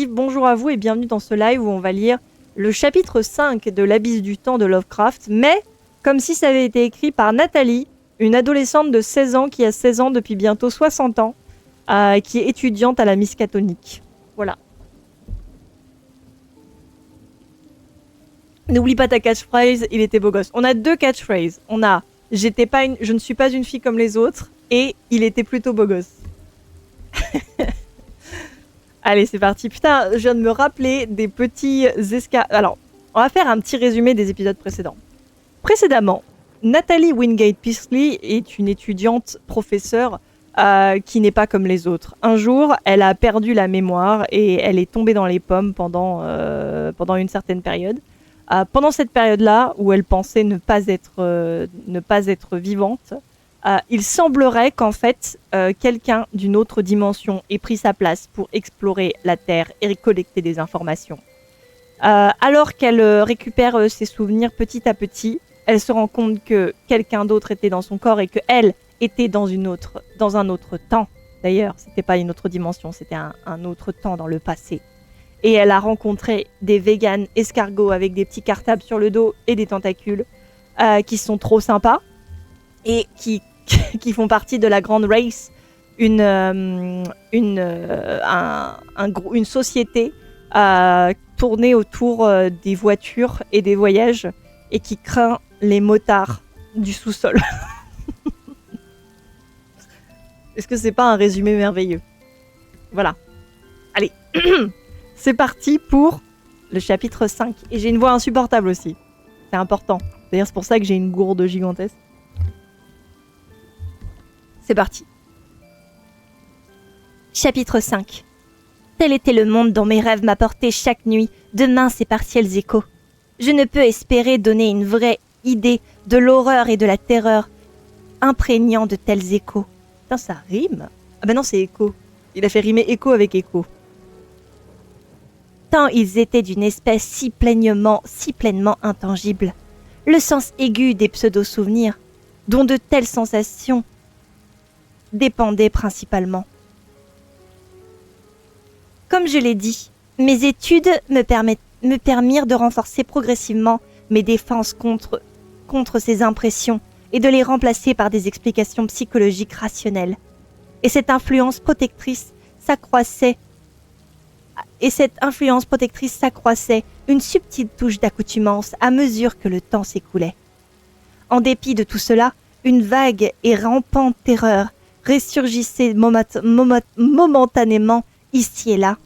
Bonjour à vous et bienvenue dans ce live où on va lire le chapitre 5 de l'Abysse du temps de Lovecraft, mais comme si ça avait été écrit par Nathalie, une adolescente de 16 ans qui a 16 ans depuis bientôt 60 ans, qui est étudiante à la Miskatonic. Voilà. N'oublie pas ta catchphrase, il était beau gosse. On a deux catchphrases. On a je ne suis pas une fille comme les autres et il était plutôt beau gosse. Allez, c'est parti. Putain, je viens de me rappeler des petits Alors, on va faire un petit résumé des épisodes précédents. Précédemment, Nathalie Wingate Peasley est une étudiante professeure qui n'est pas comme les autres. Un jour, elle a perdu la mémoire et elle est tombée dans les pommes pendant une certaine période. Pendant cette période-là, où elle pensait ne pas être vivante, il semblerait qu'en fait, quelqu'un d'une autre dimension ait pris sa place pour explorer la Terre et collecter des informations. Alors qu'elle récupère ses souvenirs petit à petit, elle se rend compte que quelqu'un d'autre était dans son corps et qu'elle était dans un autre temps. D'ailleurs, c'était pas une autre dimension, c'était un autre temps dans le passé. Et elle a rencontré des véganes escargots avec des petits cartables sur le dos et des tentacules qui sont trop sympas et qui font partie de la Grande Race, une société tournée autour des voitures et des voyages et qui craint les motards du sous-sol. Est-ce que c'est pas un résumé merveilleux? Voilà. Allez, c'est parti pour le chapitre 5. Et j'ai une voix insupportable aussi. C'est important. D'ailleurs, c'est pour ça que j'ai une gourde gigantesque. C'est parti. Chapitre 5. Tel était le monde dont mes rêves m'apportaient chaque nuit de minces et partiels échos. Je ne peux espérer donner une vraie idée de l'horreur et de la terreur imprégnant de tels échos. Putain, ça rime. Ah ben non, c'est écho. Il a fait rimer écho avec écho. Tant ils étaient d'une espèce si pleinement intangible. Le sens aigu des pseudo-souvenirs, dont de telles sensations dépendaient principalement. Comme je l'ai dit, mes études me permirent de renforcer progressivement mes défenses contre ces impressions et de les remplacer par des explications psychologiques rationnelles. Et cette influence protectrice s'accroissait, une subtile touche d'accoutumance à mesure que le temps s'écoulait. En dépit de tout cela, une vague et rampante terreur ressurgissait momentanément ici et là.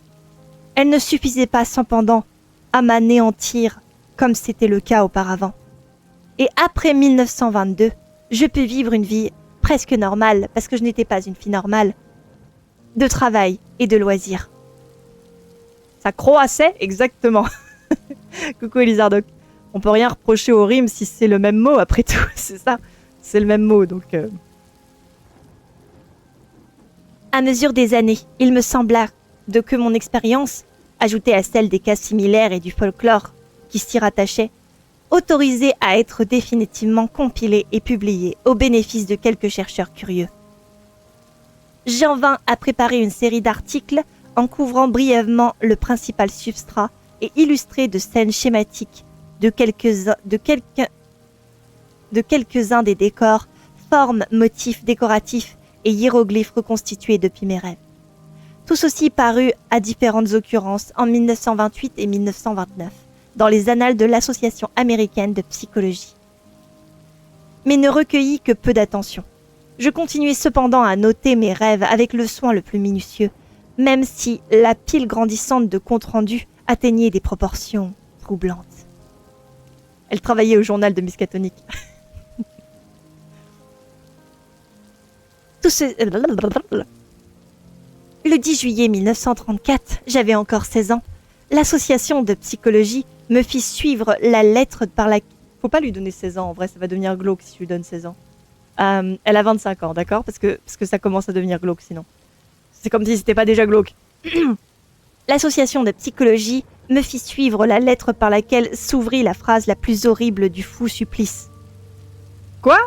Elle ne suffisait pas cependant à m'anéantir comme c'était le cas auparavant. Et après 1922, je pus vivre une vie presque normale, parce que je n'étais pas une fille normale, de travail et de loisirs. Ça croassait exactement. Coucou Elizardoc. On peut rien reprocher au rime si c'est le même mot après tout, c'est ça. C'est le même mot, donc... À mesure des années, il me sembla que mon expérience, ajoutée à celle des cas similaires et du folklore qui s'y rattachaient, autorisée à être définitivement compilée et publiée au bénéfice de quelques chercheurs curieux. J'en vins à préparer une série d'articles en couvrant brièvement le principal substrat et illustré de scènes schématiques de quelques-uns des décors, formes, motifs décoratifs et hiéroglyphes reconstitués depuis mes rêves. Tout ceci parut à différentes occurrences en 1928 et 1929 dans les annales de l'Association américaine de psychologie. Mais ne recueillit que peu d'attention. Je continuai cependant à noter mes rêves avec le soin le plus minutieux, même si la pile grandissante de comptes rendus atteignait des proportions troublantes. Elle travaillait au journal de Miskatonic. Le 10 juillet 1934, j'avais encore 16 ans, l'association de psychologie me fit suivre la lettre par laquelle... Faut pas lui donner 16 ans, en vrai, ça va devenir glauque si je lui donne 16 ans. Elle a 25 ans, d'accord, parce que ça commence à devenir glauque sinon. C'est comme si c'était pas déjà glauque. L'association de psychologie me fit suivre la lettre par laquelle s'ouvrit la phrase la plus horrible du fou supplice. Quoi?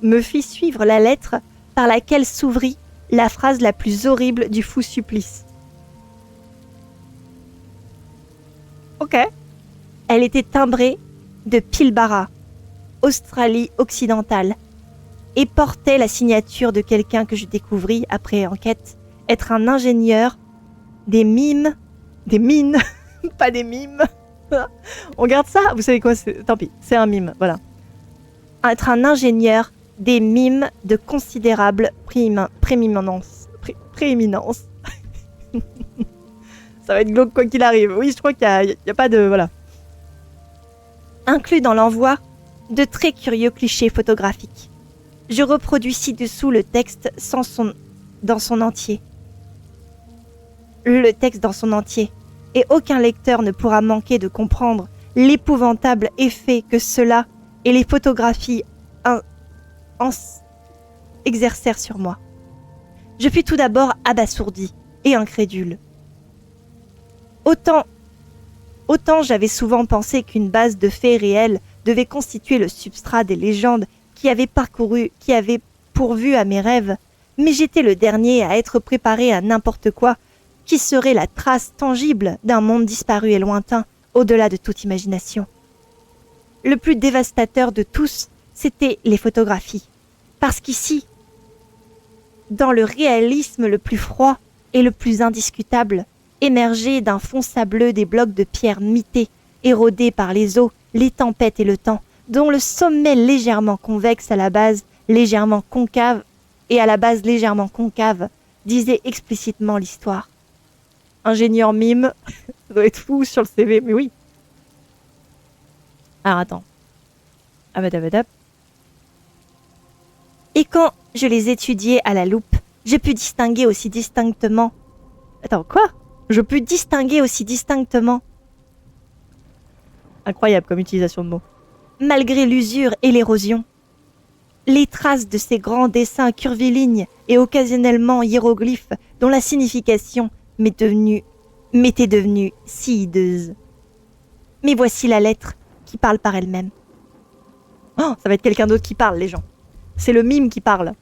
Me fit suivre la lettre par laquelle s'ouvrit la phrase la plus horrible du fou supplice. Ok. Elle était timbrée de Pilbara, Australie occidentale, et portait la signature de quelqu'un que je découvris après enquête être un ingénieur des mines, pas des mimes. On garde ça, vous savez quoi, tant pis, c'est un mime, voilà. Être un ingénieur des mimes de considérable prééminence. Ça va être glauque quoi qu'il arrive. Oui, je crois qu'il y a pas de... Voilà. Inclus dans l'envoi de très curieux clichés photographiques. Je reproduis ci-dessous le texte dans son entier. Le texte dans son entier. Et aucun lecteur ne pourra manquer de comprendre l'épouvantable effet que cela et les photographies exercèrent sur moi. Je fus tout d'abord abasourdi et incrédule. Autant j'avais souvent pensé qu'une base de faits réels devait constituer le substrat des légendes qui avaient pourvu à mes rêves, mais j'étais le dernier à être préparé à n'importe quoi qui serait la trace tangible d'un monde disparu et lointain, au-delà de toute imagination. Le plus dévastateur de tous, c'était les photographies. Parce qu'ici, dans le réalisme le plus froid et le plus indiscutable, émergeait d'un fond sableux des blocs de pierre mités, érodés par les eaux, les tempêtes et le temps, dont le sommet légèrement convexe à la base légèrement concave disait explicitement l'histoire. Ingénieur mime, ça doit être fou sur le CV, mais oui. Alors attends. Et quand je les étudiais à la loupe, je pus distinguer aussi distinctement... Attends, quoi ? Je pus distinguer aussi distinctement... Incroyable comme utilisation de mots. Malgré l'usure et l'érosion, les traces de ces grands dessins curvilignes et occasionnellement hiéroglyphes dont la signification m'était devenue si hideuse. Mais voici la lettre qui parle par elle-même. Oh, ça va être quelqu'un d'autre qui parle, les gens. C'est le mime qui parle.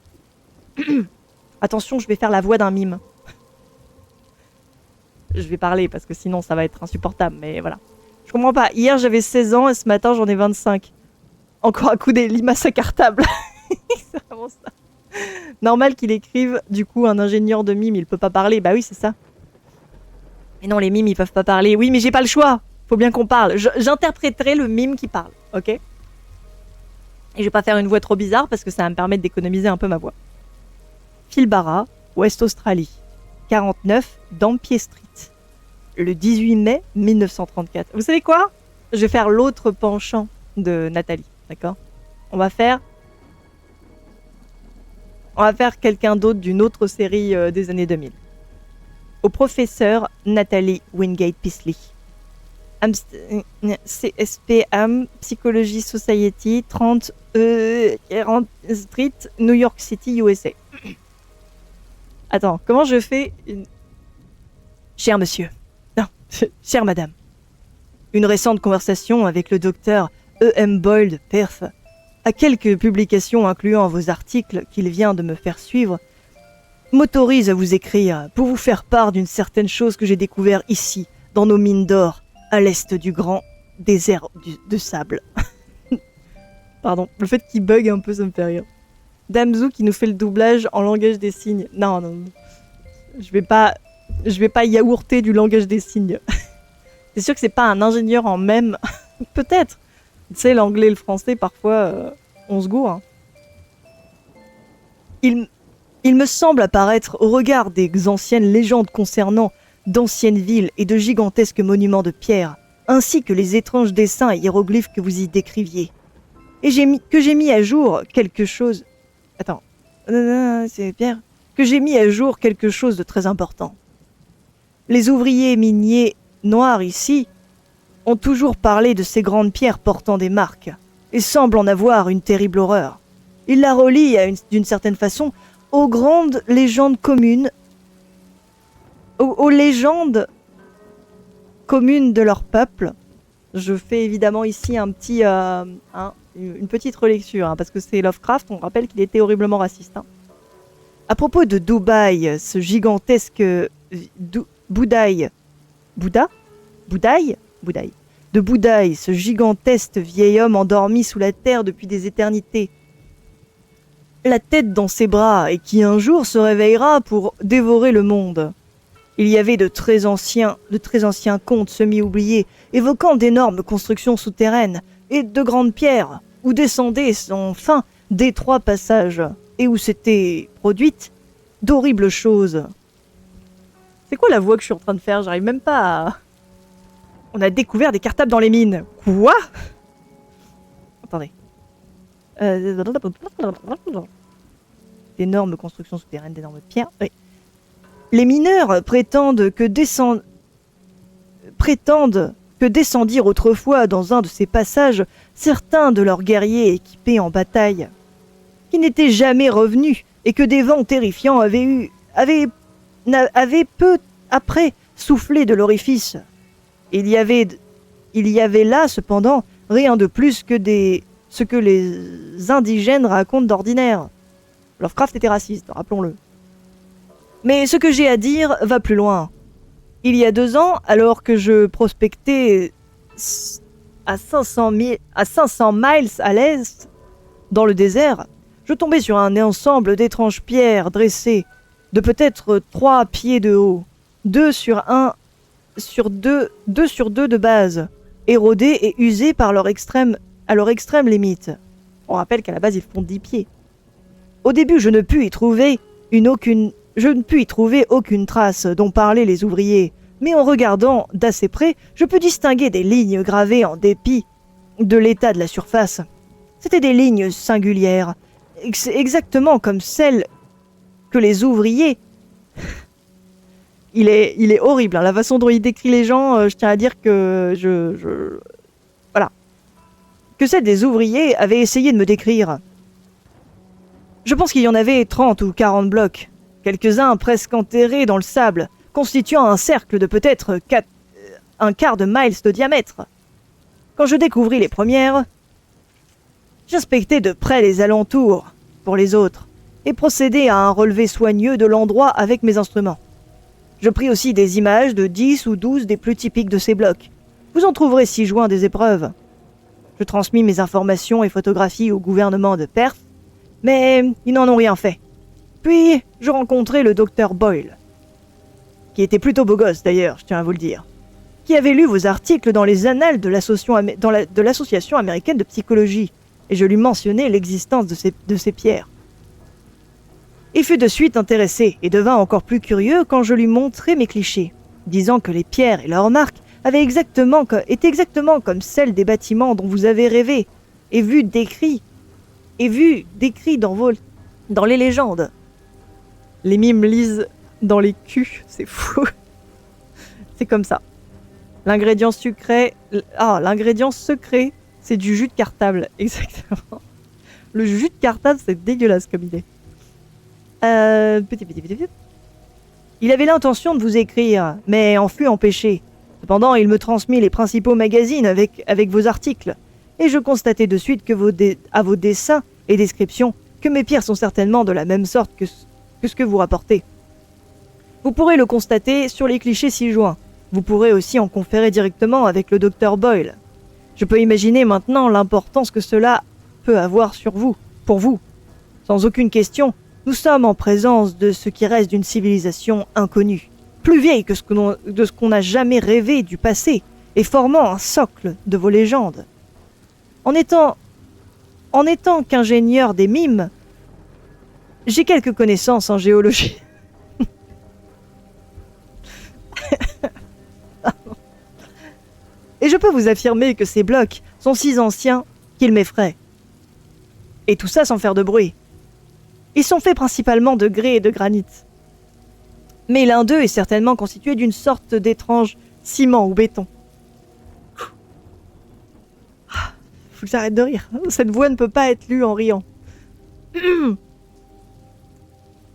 Attention, je vais faire la voix d'un mime. Je vais parler parce que sinon ça va être insupportable, mais voilà. Je comprends pas. Hier j'avais 16 ans et ce matin j'en ai 25. Encore un coup des limaces à cartable. C'est vraiment ça. Normal qu'il écrive, du coup, un ingénieur de mime, il peut pas parler. Bah oui, c'est ça. Mais non, les mimes, ils peuvent pas parler. Oui, mais j'ai pas le choix. Faut bien qu'on parle. J'interpréterai le mime qui parle, ok ? Et je vais pas faire une voix trop bizarre parce que ça va me permettre d'économiser un peu ma voix. Pilbara, Ouest Australie. 49, Dampier Street. Le 18 mai 1934. Vous savez quoi ? Je vais faire l'autre penchant de Nathalie, d'accord ? On va faire quelqu'un d'autre d'une autre série des années 2000. Au professeur Nathalie Wingate Pisley. CSPM, Psychology Society, 30 40 Street, New York City, USA. Attends, comment je fais une... Cher monsieur. Non, chère madame. Une récente conversation avec le docteur E.M. Boyle, Perth, à quelques publications incluant vos articles qu'il vient de me faire suivre, m'autorise à vous écrire pour vous faire part d'une certaine chose que j'ai découvert ici, dans nos mines d'or, à l'est du grand désert de sable. Pardon, le fait qu'il bug un peu, ça me fait rire. Damzou qui nous fait le doublage en langage des signes. Non, je vais pas yaourter du langage des signes. C'est sûr que c'est pas un ingénieur en même. Peut-être. Tu sais, l'anglais et le français, parfois, on se gourre. Hein. Il me semble apparaître, au regard des anciennes légendes concernant d'anciennes villes et de gigantesques monuments de pierre, ainsi que les étranges dessins et hiéroglyphes que vous y décriviez. Et j'ai mis à jour quelque chose... Attends. C'est Pierre. Que j'ai mis à jour quelque chose de très important. Les ouvriers miniers noirs ici ont toujours parlé de ces grandes pierres portant des marques et semblent en avoir une terrible horreur. Ils la relient d'une certaine façon aux grandes légendes communes, aux légendes communes de leur peuple. Je fais évidemment ici une petite relecture, parce que c'est Lovecraft, on rappelle qu'il était horriblement raciste. À propos de Dubaï, ce gigantesque Bouddhaï, Boudaï. De Boudaï, ce gigantesque vieil homme endormi sous la terre depuis des éternités. La tête dans ses bras et qui un jour se réveillera pour dévorer le monde. Il y avait de très anciens contes semi-oubliés évoquant d'énormes constructions souterraines et de grandes pierres où descendaient sans fin d'étroits passages et où s'étaient produites d'horribles choses. C'est quoi la voix que je suis en train de faire? J'arrive même pas à... On a découvert des cartables dans les mines. Quoi? Attendez. D'énormes constructions souterraines, d'énormes pierres. Oui. Les mineurs prétendent que descendirent autrefois dans un de ces passages certains de leurs guerriers équipés en bataille, qui n'étaient jamais revenus et que des vents terrifiants avaient peu après soufflé de l'orifice. Il y avait là, cependant, rien de plus que ce que les indigènes racontent d'ordinaire. Lovecraft était raciste, rappelons-le. Mais ce que j'ai à dire va plus loin. Il y a 2 ans, alors que je prospectais à 500 miles à l'est, dans le désert, je tombais sur un ensemble d'étranges pierres dressées, de peut-être 3 pieds de haut, 2 sur 2 de base, érodées et usées à leur extrême limite. On rappelle qu'à la base, ils font 10 pieds. Au début, je ne pus y trouver aucune trace dont parlaient les ouvriers, mais en regardant d'assez près, je pus distinguer des lignes gravées en dépit de l'état de la surface. C'étaient des lignes singulières, exactement comme celles que les ouvriers... il est horrible, hein, la façon dont il décrit les gens, je tiens à dire que voilà. Que celles des ouvriers avaient essayé de me décrire. Je pense qu'il y en avait 30 ou 40 blocs, quelques-uns presque enterrés dans le sable, constituant un cercle de peut-être un quart de miles de diamètre. Quand je découvris les premières, j'inspectai de près les alentours pour les autres et procédai à un relevé soigneux de l'endroit avec mes instruments. Je pris aussi des images de 10 ou 12 des plus typiques de ces blocs. Vous en trouverez ci-joint des épreuves. Je transmis mes informations et photographies au gouvernement de Perth, mais ils n'en ont rien fait. Puis, je rencontrai le docteur Boyle, qui était plutôt beau gosse d'ailleurs, je tiens à vous le dire, qui avait lu vos articles dans les annales de l'Association américaine de psychologie, et je lui mentionnai l'existence de ces pierres. Il fut de suite intéressé et devint encore plus curieux quand je lui montrai mes clichés, disant que les pierres et leurs marques étaient exactement comme celles des bâtiments dont vous avez rêvé et vu décrits dans les légendes. Les mimes lisent dans les culs, c'est fou. C'est comme ça. L'ingrédient secret, c'est du jus de cartable, exactement. Le jus de cartable, c'est dégueulasse comme idée. Il avait l'intention de vous écrire, mais en fut empêché. Cependant, il me transmit les principaux magazines avec vos articles, et je constatai de suite que à vos dessins et descriptions que mes pierres sont certainement de la même sorte que ce que vous rapportez. Vous pourrez le constater sur les clichés ci-joints. Vous pourrez aussi en conférer directement avec le docteur Boyle. Je peux imaginer maintenant l'importance que cela peut avoir pour vous. Sans aucune question, nous sommes en présence de ce qui reste d'une civilisation inconnue, plus vieille que de ce qu'on n'a jamais rêvé du passé, et formant un socle de vos légendes. En étant qu'ingénieur des mimes, j'ai quelques connaissances en géologie. Et je peux vous affirmer que ces blocs sont si anciens qu'ils m'effraient. Et tout ça sans faire de bruit. Ils sont faits principalement de grès et de granit. Mais l'un d'eux est certainement constitué d'une sorte d'étrange ciment ou béton. Faut que j'arrête de rire. Cette voix ne peut pas être lue en riant.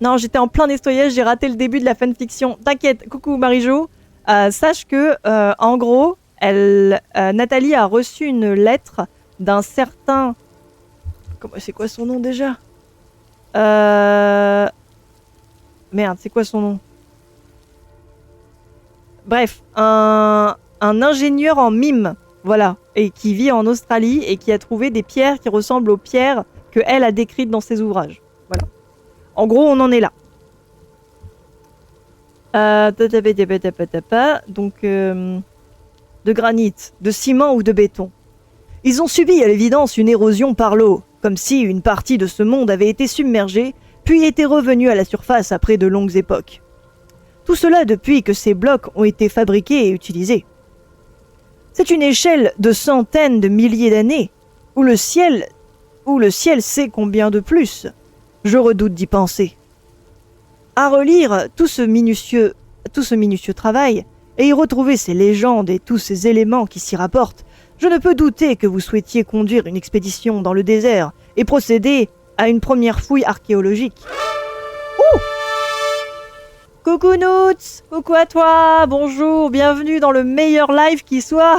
Non, j'étais en plein nettoyage, j'ai raté le début de la fanfiction. T'inquiète, coucou Marie-Jo. Sache que, en gros, Nathalie a reçu une lettre d'un certain... C'est quoi son nom déjà? Merde, c'est quoi son nom? Bref, un un ingénieur en mime, voilà, et qui vit en Australie et qui a trouvé des pierres qui ressemblent aux pierres qu'elle a décrites dans ses ouvrages. Voilà. En gros, on en est là. Donc, de granit, de ciment ou de béton. Ils ont subi à l'évidence une érosion par l'eau, comme si une partie de ce monde avait été submergée, puis était revenue à la surface après de longues époques. Tout cela depuis que ces blocs ont été fabriqués et utilisés. C'est une échelle de centaines de milliers d'années, où le ciel sait combien de plus. Je redoute d'y penser. À relire tout ce minutieux travail, et y retrouver ces légendes et tous ces éléments qui s'y rapportent, je ne peux douter que vous souhaitiez conduire une expédition dans le désert et procéder à une première fouille archéologique. Ouh! Coucou Noots! Coucou à toi! Bonjour, bienvenue dans le meilleur live qui soit.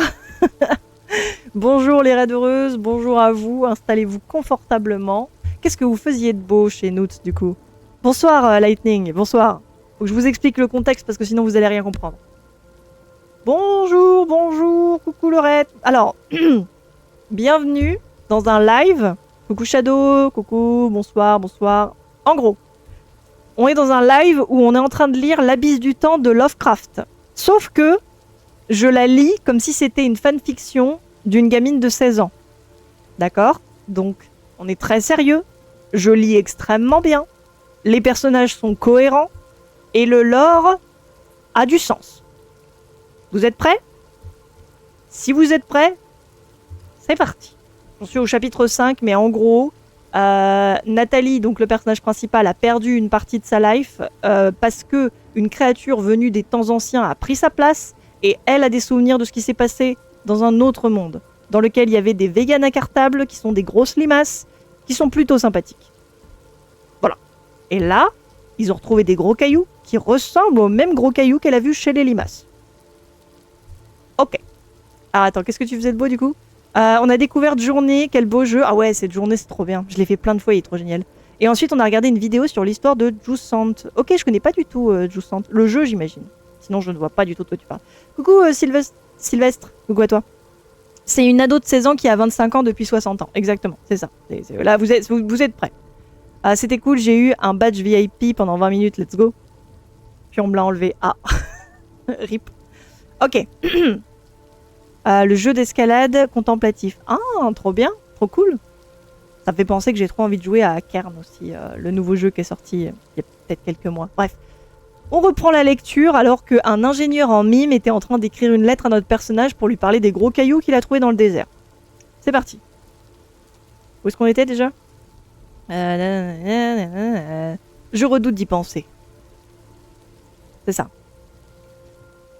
Bonjour les raidheureuses, bonjour à vous, installez-vous confortablement. Qu'est-ce que vous faisiez de beau chez Noots du coup? Bonsoir Lightning, bonsoir. Faut que je vous explique le contexte parce que sinon vous allez rien comprendre. Bonjour, bonjour, coucou Laurette. Alors, bienvenue dans un live. Coucou Shadow, coucou, bonsoir, bonsoir. En gros, on est dans un live où on est en train de lire l'Abysse du Temps de Lovecraft. Sauf que je la lis comme si c'était une fanfiction d'une gamine de 16 ans. D'accord? Donc, on est très sérieux. Je lis extrêmement bien. Les personnages sont cohérents. Et le lore a du sens. Vous êtes prêts? Si vous êtes prêts, c'est parti. J'en suis au chapitre 5, mais en gros, Nathalie, donc le personnage principal, a perdu une partie de sa life parce que une créature venue des temps anciens a pris sa place et elle a des souvenirs de ce qui s'est passé dans un autre monde, dans lequel il y avait des véganes incartables qui sont des grosses limaces, qui sont plutôt sympathiques. Voilà. Et là, ils ont retrouvé des gros cailloux qui ressemblent aux mêmes gros cailloux qu'elle a vus chez les limaces. Ok. Ah, attends, qu'est-ce que tu faisais de beau du coup? On a découvert Journée, quel beau jeu. Ah ouais, cette journée c'est trop bien. Je l'ai fait plein de fois, il est trop génial. Et ensuite on a regardé une vidéo sur l'histoire de Jusant. Ok, je connais pas du tout Jusant. Le jeu j'imagine. Sinon je ne vois pas du tout de quoi tu parles. Coucou Sylvestre, coucou à toi. C'est une ado de 16 ans qui a 25 ans depuis 60 ans. Exactement, c'est ça. Là vous êtes prêts. C'était cool, j'ai eu un badge VIP pendant 20 minutes, let's go. Puis on me l'a enlevé. Ah. Rip. Ok. Le jeu d'escalade contemplatif. Ah, trop bien, trop cool. Ça me fait penser que j'ai trop envie de jouer à Kern aussi, le nouveau jeu qui est sorti il y a peut-être quelques mois. Bref. On reprend la lecture alors qu'un ingénieur en mime était en train d'écrire une lettre à notre personnage pour lui parler des gros cailloux qu'il a trouvés dans le désert. C'est parti. Où est-ce qu'on était déjà? Je redoute d'y penser. C'est ça.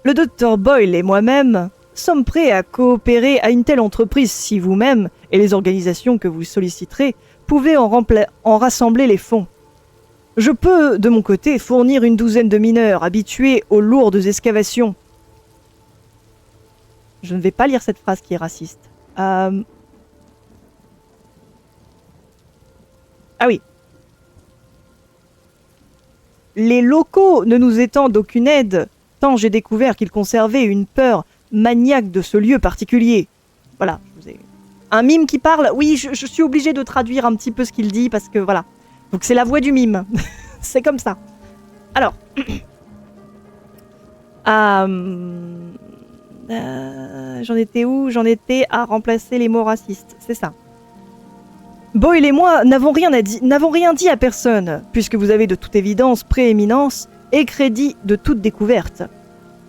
Le docteur Boyle et moi-même sommes prêts à coopérer à une telle entreprise si vous-même et les organisations que vous solliciterez pouvez en rassembler les fonds. Je peux, de mon côté, fournir une douzaine de mineurs habitués aux lourdes excavations. Je ne vais pas lire cette phrase qui est raciste. Ah oui. Les locaux ne nous étant d'aucune aide, tant j'ai découvert qu'ils conservaient une peur maniaque de ce lieu particulier. Voilà, je vous ai... Un mime qui parle, oui, je suis obligée de traduire un petit peu ce qu'il dit, parce que voilà. Donc c'est la voix du mime. C'est comme ça. Alors. J'en étais où? J'en étais à remplacer les mots racistes, c'est ça. Boyle et moi n'avons rien dit à personne, puisque vous avez de toute évidence prééminence et crédit de toute découverte.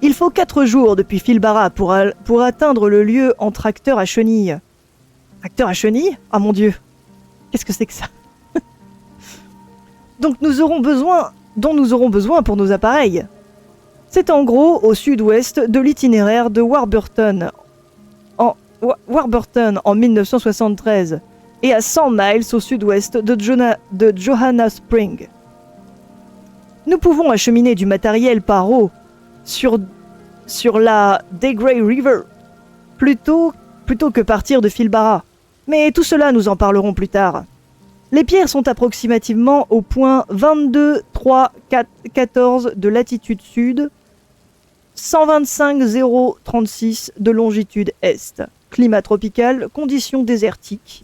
Il faut 4 jours depuis Filbara pour atteindre le lieu en tracteur à chenilles. Tracteur à chenilles? Ah mon Dieu, qu'est-ce que c'est que ça? Dont nous aurons besoin pour nos appareils. C'est en gros au sud-ouest de l'itinéraire de Warburton en 1973 et à 100 miles au sud-ouest de Johanna Spring. Nous pouvons acheminer du matériel par eau sur la Degray River plutôt que partir de Filbara. Mais tout cela, nous en parlerons plus tard. Les pierres sont approximativement au point 22,314 de latitude sud 125 036 de longitude est. Climat tropical, conditions désertiques.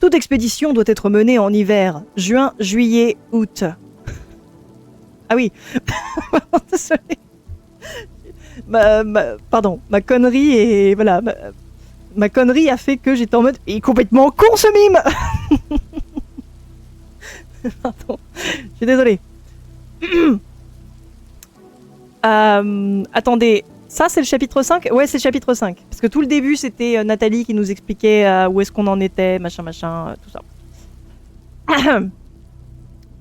Toute expédition doit être menée en hiver, juin, juillet, août. Ah oui, désolé. Ma connerie et voilà, ma connerie a fait que j'étais en mode, il est complètement con ce mime. Pardon, je suis désolée. Attendez, ça c'est le chapitre 5 ? Ouais, c'est le chapitre 5. Parce que tout le début c'était Nathalie qui nous expliquait où est-ce qu'on en était, machin, tout ça.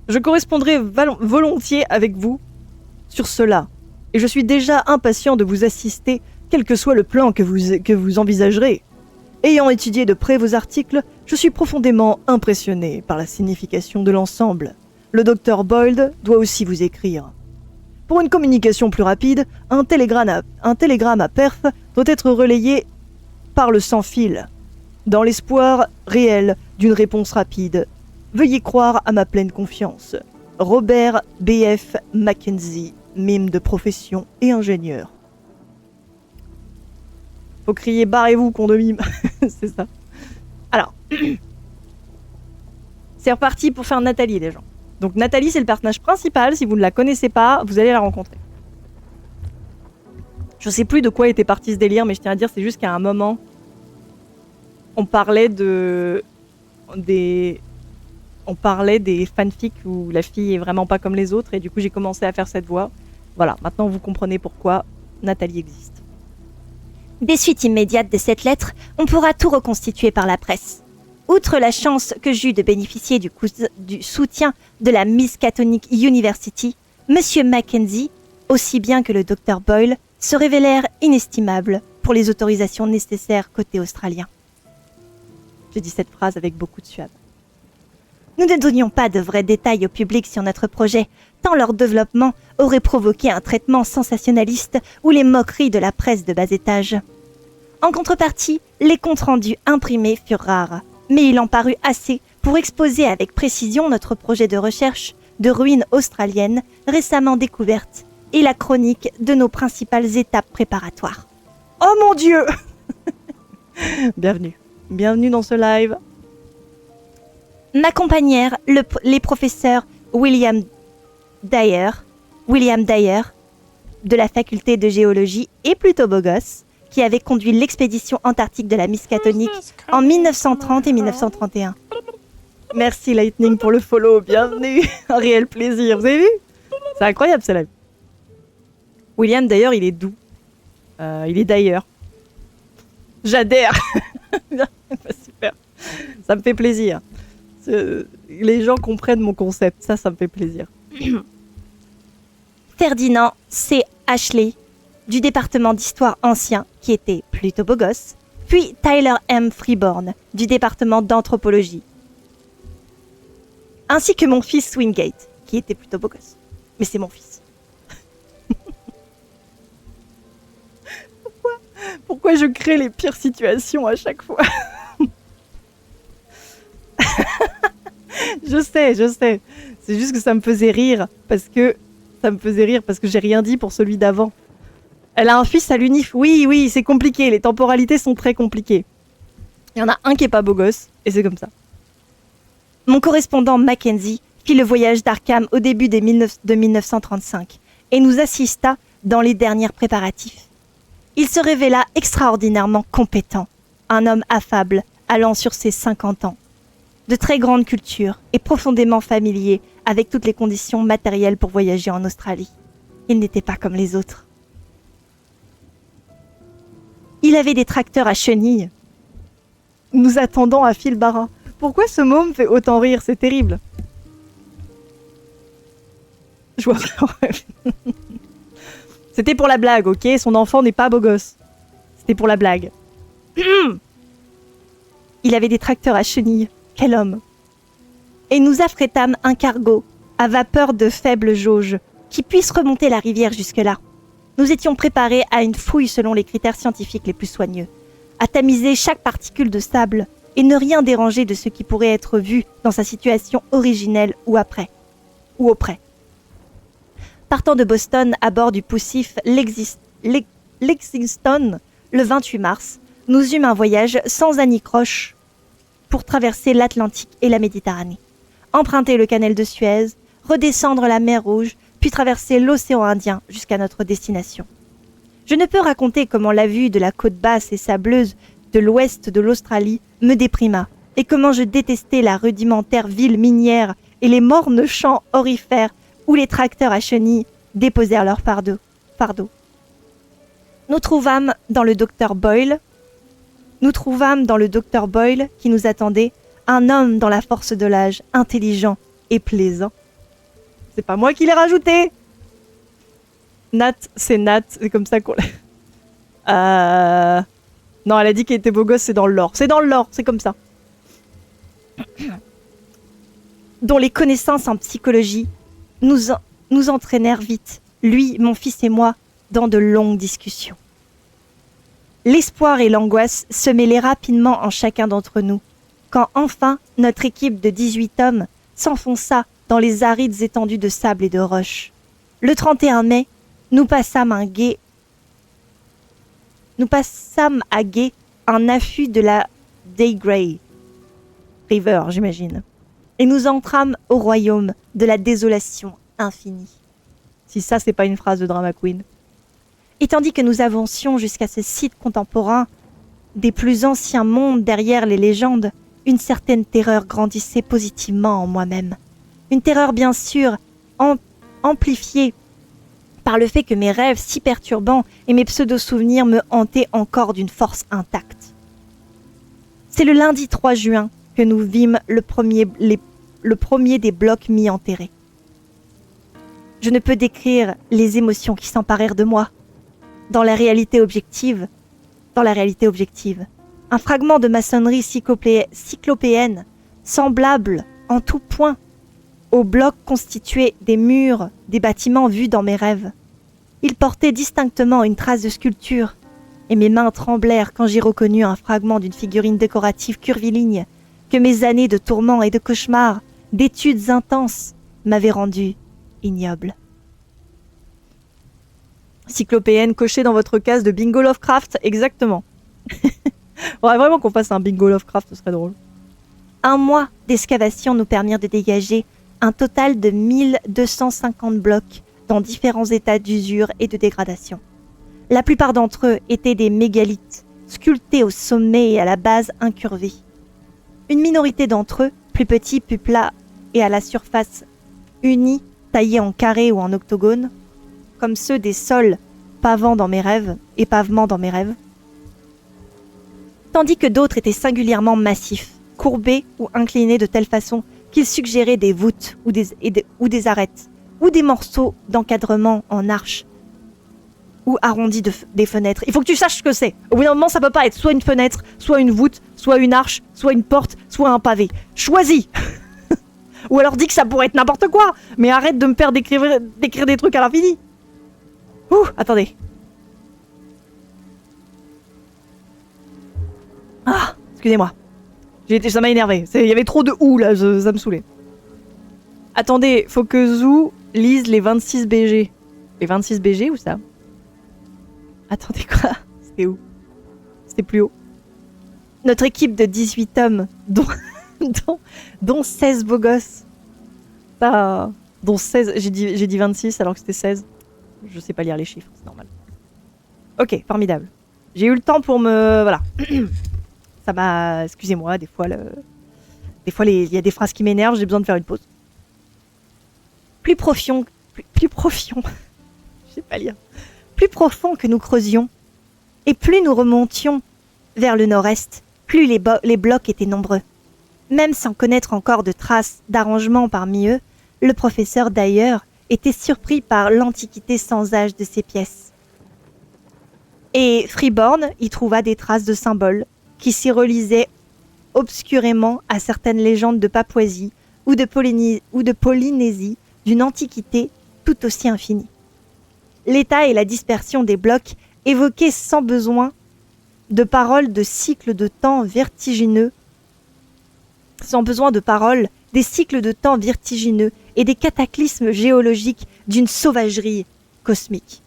Je correspondrai volontiers avec vous sur cela. Et je suis déjà impatient de vous assister, quel que soit le plan que vous envisagerez. Ayant étudié de près vos articles, je suis profondément impressionné par la signification de l'ensemble. Le docteur Boyle doit aussi vous écrire. Pour une communication plus rapide, un télégramme à Perth doit être relayé par le sans-fil. Dans l'espoir réel d'une réponse rapide, veuillez croire à ma pleine confiance. Robert B.F. Mackenzie, mime de profession et ingénieur. Faut crier « barrez-vous, con de mime !» C'est ça. Alors, c'est reparti pour faire Nathalie, les gens. Donc Nathalie, c'est le personnage principal. Si vous ne la connaissez pas, vous allez la rencontrer. Je sais plus de quoi était parti ce délire, mais je tiens à dire, c'est juste qu'à un moment, on parlait des fanfics où la fille est vraiment pas comme les autres, et du coup j'ai commencé à faire cette voix. Voilà, maintenant vous comprenez pourquoi Nathalie existe. Des suites immédiates de cette lettre, on pourra tout reconstituer par la presse. Outre la chance que j'eus de bénéficier du soutien de la Miskatonic University, Monsieur Mackenzie, aussi bien que le Dr Boyle, se révélèrent inestimables pour les autorisations nécessaires côté australien. J'ai dit cette phrase avec beaucoup de suave. Nous ne donnions pas de vrais détails au public sur notre projet, tant leur développement aurait provoqué un traitement sensationnaliste ou les moqueries de la presse de bas étage. En contrepartie, les comptes rendus imprimés furent rares, mais il en parut assez pour exposer avec précision notre projet de recherche de ruines australiennes récemment découvertes et la chronique de nos principales étapes préparatoires. Oh mon Dieu. Bienvenue dans ce live. M'accompagnèrent les professeurs William Dyer de la faculté de géologie et plutôt beau gosse, qui avait conduit l'expédition antarctique de la Miskatonic en 1930 et 1931. Merci Lightning pour le follow, bienvenue. Un réel plaisir, vous avez vu? C'est incroyable ce live. William d'ailleurs il est doux. Il est d'ailleurs. J'adhère. Super. Ça me fait plaisir. Les gens comprennent mon concept, ça me fait plaisir. Ferdinand C. Ashley, du département d'histoire ancien, qui était plutôt beau gosse, puis Tyler M. Freeborn, du département d'anthropologie, ainsi que mon fils Wingate, qui était plutôt beau gosse. Mais c'est mon fils. Pourquoi je crée les pires situations à chaque fois? Je sais. C'est juste que ça me faisait rire parce que j'ai rien dit pour celui d'avant. Elle a un fils à l'UNIF. Oui, c'est compliqué. Les temporalités sont très compliquées. Il y en a un qui est pas beau gosse et c'est comme ça. Mon correspondant Mackenzie fit le voyage d'Arkham au début de 1935 et nous assista dans les derniers préparatifs. Il se révéla extraordinairement compétent, un homme affable allant sur ses 50 ans, de très grande culture et profondément familier avec toutes les conditions matérielles pour voyager en Australie. Il n'était pas comme les autres. Il avait des tracteurs à chenilles. Nous attendons à fil Barra. Pourquoi ce môme fait autant rire? C'est terrible. Je vois pas. C'était pour la blague, ok? Son enfant n'est pas beau gosse. C'était pour la blague. Il avait des tracteurs à chenilles. Quel homme! Et nous affrétâmes un cargo à vapeur de faible jauge qui puisse remonter la rivière jusque-là. Nous étions préparés à une fouille selon les critères scientifiques les plus soigneux, à tamiser chaque particule de sable et ne rien déranger de ce qui pourrait être vu dans sa situation originelle ou auprès. Partant de Boston à bord du poussif Lexington le 28 mars, nous eûmes un voyage sans anicroche pour traverser l'Atlantique et la Méditerranée, emprunter le canal de Suez, redescendre la mer Rouge, puis traverser l'océan Indien jusqu'à notre destination. Je ne peux raconter comment la vue de la côte basse et sableuse de l'ouest de l'Australie me déprima, et comment je détestais la rudimentaire ville minière et les mornes champs aurifères où les tracteurs à chenilles déposèrent leurs fardeaux. Nous trouvâmes dans le docteur Boyle qui nous attendait, un homme dans la force de l'âge, intelligent et plaisant. C'est pas moi qui l'ai rajouté. Nat, c'est comme ça qu'on l'a. Non, elle a dit qu'il était beau gosse, c'est dans le lore. C'est dans le lore, c'est comme ça. Dont les connaissances en psychologie nous entraînèrent vite, lui, mon fils et moi, dans de longues discussions. L'espoir et l'angoisse se mêlaient rapidement en chacun d'entre nous, quand enfin notre équipe de 18 hommes s'enfonça dans les arides étendues de sable et de roches. Le 31 mai, nous passâmes à gué un affût de la Daygrey River, j'imagine, et nous entrâmes au royaume de la désolation infinie. Si ça, c'est pas une phrase de Drama Queen. Et tandis que nous avancions jusqu'à ce site contemporain des plus anciens mondes derrière les légendes, une certaine terreur grandissait positivement en moi-même. Une terreur bien sûr amplifiée par le fait que mes rêves si perturbants et mes pseudo-souvenirs me hantaient encore d'une force intacte. C'est le lundi 3 juin que nous vîmes le premier des blocs mi-enterrés. Je ne peux décrire les émotions qui s'emparèrent de moi. Dans la réalité objective, un fragment de maçonnerie cyclopéenne, semblable en tout point aux blocs constitués des murs des bâtiments vus dans mes rêves. Il portait distinctement une trace de sculpture, et mes mains tremblèrent quand j'y reconnus un fragment d'une figurine décorative curviligne que mes années de tourments et de cauchemars, d'études intenses, m'avaient rendu ignoble. Cyclopéenne cochée dans votre case de bingo Lovecraft, exactement. Faudrait vraiment qu'on fasse un bingo Lovecraft, ce serait drôle. Un mois d'excavation nous permirent de dégager un total de 1250 blocs dans différents états d'usure et de dégradation. La plupart d'entre eux étaient des mégalithes, sculptés au sommet et à la base incurvée. Une minorité d'entre eux, plus petits, plus plats et à la surface unie, taillés en carré ou en octogone, comme ceux des sols pavements dans mes rêves, tandis que d'autres étaient singulièrement massifs, courbés ou inclinés de telle façon qu'ils suggéraient des voûtes ou des arêtes, ou des morceaux d'encadrement en arche, ou arrondis des fenêtres. Il faut que tu saches ce que c'est. Au bout d'un moment, ça peut pas être soit une fenêtre, soit une voûte, soit une arche, soit une porte, soit un pavé. Choisis. Ou alors dis que ça pourrait être n'importe quoi, mais arrête de me faire d'écrire des trucs à l'infini. Attendez. Ah, excusez-moi. Ça m'a énervé. Il y avait trop de là, ça me saoulait. Attendez, faut que Zou lise les 26 BG. Les 26 BG ou ça? Attendez, quoi? C'était où? C'était plus haut. Notre équipe de 18 hommes, dont 16 beaux gosses. Dont 16, j'ai dit 26 alors que c'était 16. Je sais pas lire les chiffres, c'est normal. Ok, formidable. J'ai eu le temps pour me... Voilà. Ça m'a... Excusez-moi, des fois, il y a des phrases qui m'énervent, j'ai besoin de faire une pause. Plus profond... Je sais pas lire. Plus profond que nous creusions, et plus nous remontions vers le nord-est, plus les blocs étaient nombreux. Même sans connaître encore de traces d'arrangement parmi eux, le professeur d'ailleurs était surpris par l'antiquité sans âge de ces pièces. Et Freeborn y trouva des traces de symboles qui s'y relisaient obscurément à certaines légendes de Papouasie ou de Polynésie d'une antiquité tout aussi infinie. L'état et la dispersion des blocs évoquaient sans besoin de paroles de cycles de temps vertigineux, des cycles de temps vertigineux et des cataclysmes géologiques d'une sauvagerie cosmique.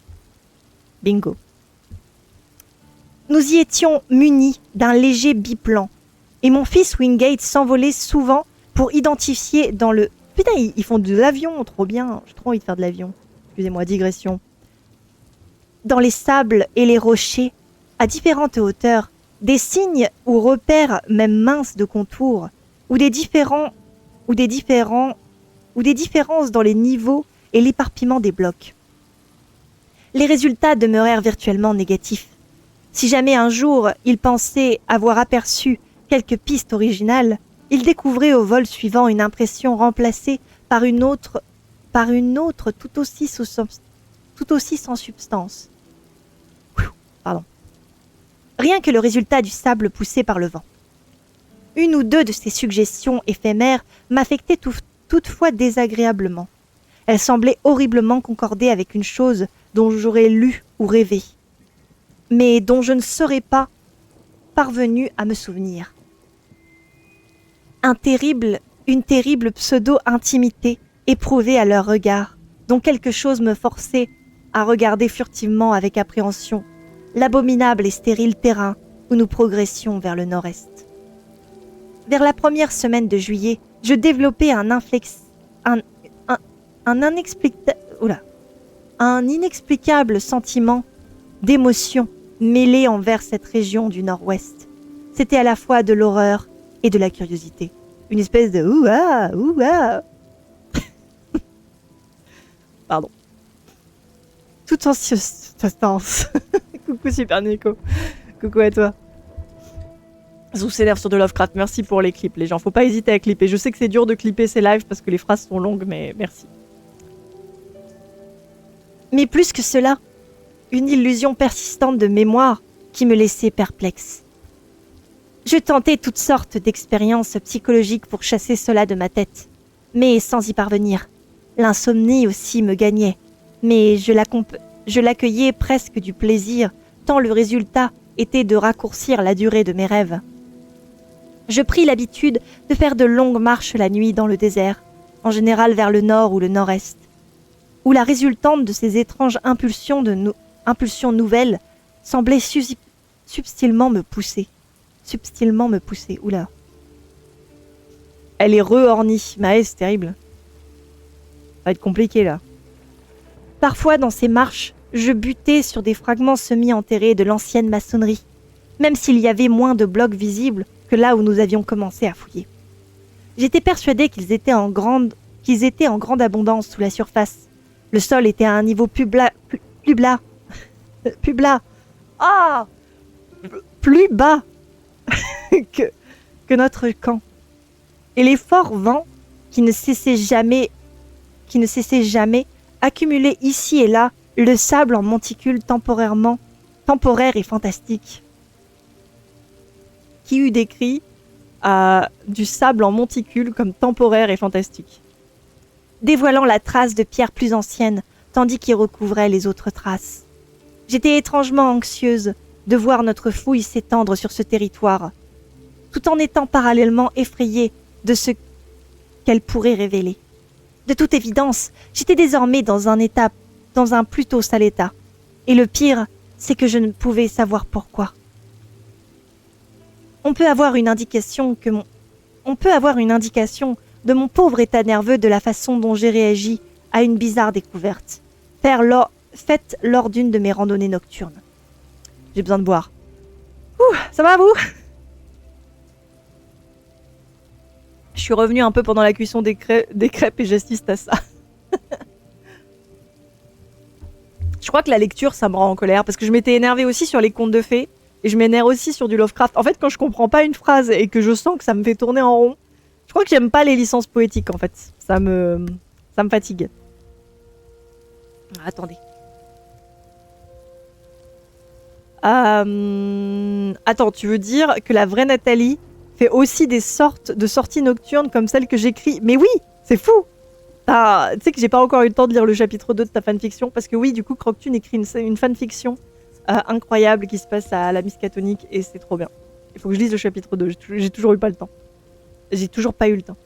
Bingo. Nous y étions munis d'un léger biplan, et mon fils Wingate s'envolait souvent pour identifier dans le... Putain, ils font de l'avion, trop bien, j'ai trop envie de faire de l'avion. Excusez-moi, digression. Dans les sables et les rochers, à différentes hauteurs, des signes ou repères même minces de contours, ou des différences dans les niveaux et l'éparpillement des blocs. Les résultats demeurèrent virtuellement négatifs. Si jamais un jour il pensait avoir aperçu quelques pistes originales, il découvrait au vol suivant une impression remplacée par une autre tout aussi sans substance. Pardon. Rien que le résultat du sable poussé par le vent. Une ou deux de ces suggestions éphémères m'affectaient toutefois désagréablement. Elles semblaient horriblement concorder avec une chose dont j'aurais lu ou rêvé, mais dont je ne serais pas parvenue à me souvenir. Une terrible pseudo-intimité éprouvée à leur regard, dont quelque chose me forçait à regarder furtivement avec appréhension l'abominable et stérile terrain où nous progressions vers le nord-est. Vers la première semaine de juillet, je développais un inexplicable sentiment d'émotion mêlé envers cette région du nord-ouest. C'était à la fois de l'horreur et de la curiosité. Une espèce de ouah, ouah. Pardon. Tout en substance. Coucou Super Nico. Coucou à toi. Zou s'énerve sur de Lovecraft. Merci pour les clips, les gens. Faut pas hésiter à clipper. Je sais que c'est dur de clipper ces lives parce que les phrases sont longues, mais merci. Mais plus que cela, une illusion persistante de mémoire qui me laissait perplexe. Je tentais toutes sortes d'expériences psychologiques pour chasser cela de ma tête, mais sans y parvenir. L'insomnie aussi me gagnait, mais je l'accueillais presque du plaisir, tant le résultat était de raccourcir la durée de mes rêves. Je pris l'habitude de faire de longues marches la nuit dans le désert, en général vers le nord ou le nord-est, où la résultante de ces étranges impulsions nouvelles semblait subtilement me pousser. Oula. Elle est re-ornie. Mais c'est terrible. Ça va être compliqué, là. Parfois, dans ces marches, je butais sur des fragments semi-enterrés de l'ancienne maçonnerie, même s'il y avait moins de blocs visibles que là où nous avions commencé à fouiller. J'étais persuadée qu'ils étaient en grande abondance sous la surface. Le sol était à un niveau plus bas que notre camp. Et les forts vents qui ne cessaient jamais, accumulaient ici et là le sable en monticules temporaire et fantastique. Qui eût décrit du sable en monticule comme temporaire et fantastique, dévoilant la trace de pierres plus anciennes, tandis qu'il recouvrait les autres traces. J'étais étrangement anxieuse de voir notre fouille s'étendre sur ce territoire, tout en étant parallèlement effrayée de ce qu'elle pourrait révéler. De toute évidence, j'étais désormais dans un plutôt sale état, et le pire, c'est que je ne pouvais savoir pourquoi. On peut avoir une indication de mon pauvre état nerveux de la façon dont j'ai réagi à une bizarre découverte, faite lors d'une de mes randonnées nocturnes. J'ai besoin de boire. Ouh, ça va vous? Je suis revenue un peu pendant la cuisson des crêpes et j'assiste à ça. Je crois que la lecture, ça me rend en colère parce que je m'étais énervée aussi sur les contes de fées et je m'énerve aussi sur du Lovecraft. En fait, quand je comprends pas une phrase et que je sens que ça me fait tourner en rond, je crois que j'aime pas les licences poétiques en fait. Ça me fatigue. Attendez. Attends, tu veux dire que la vraie Nathalie fait aussi des sortes de sorties nocturnes comme celles que j'écris? Mais oui, c'est fou. Tu sais que j'ai pas encore eu le temps de lire le chapitre 2 de ta fanfiction parce que oui, du coup, Croque-Thune écrit une fanfiction incroyable qui se passe à la Miskatonic et c'est trop bien. Il faut que je lise le chapitre 2, j'ai toujours pas eu le temps.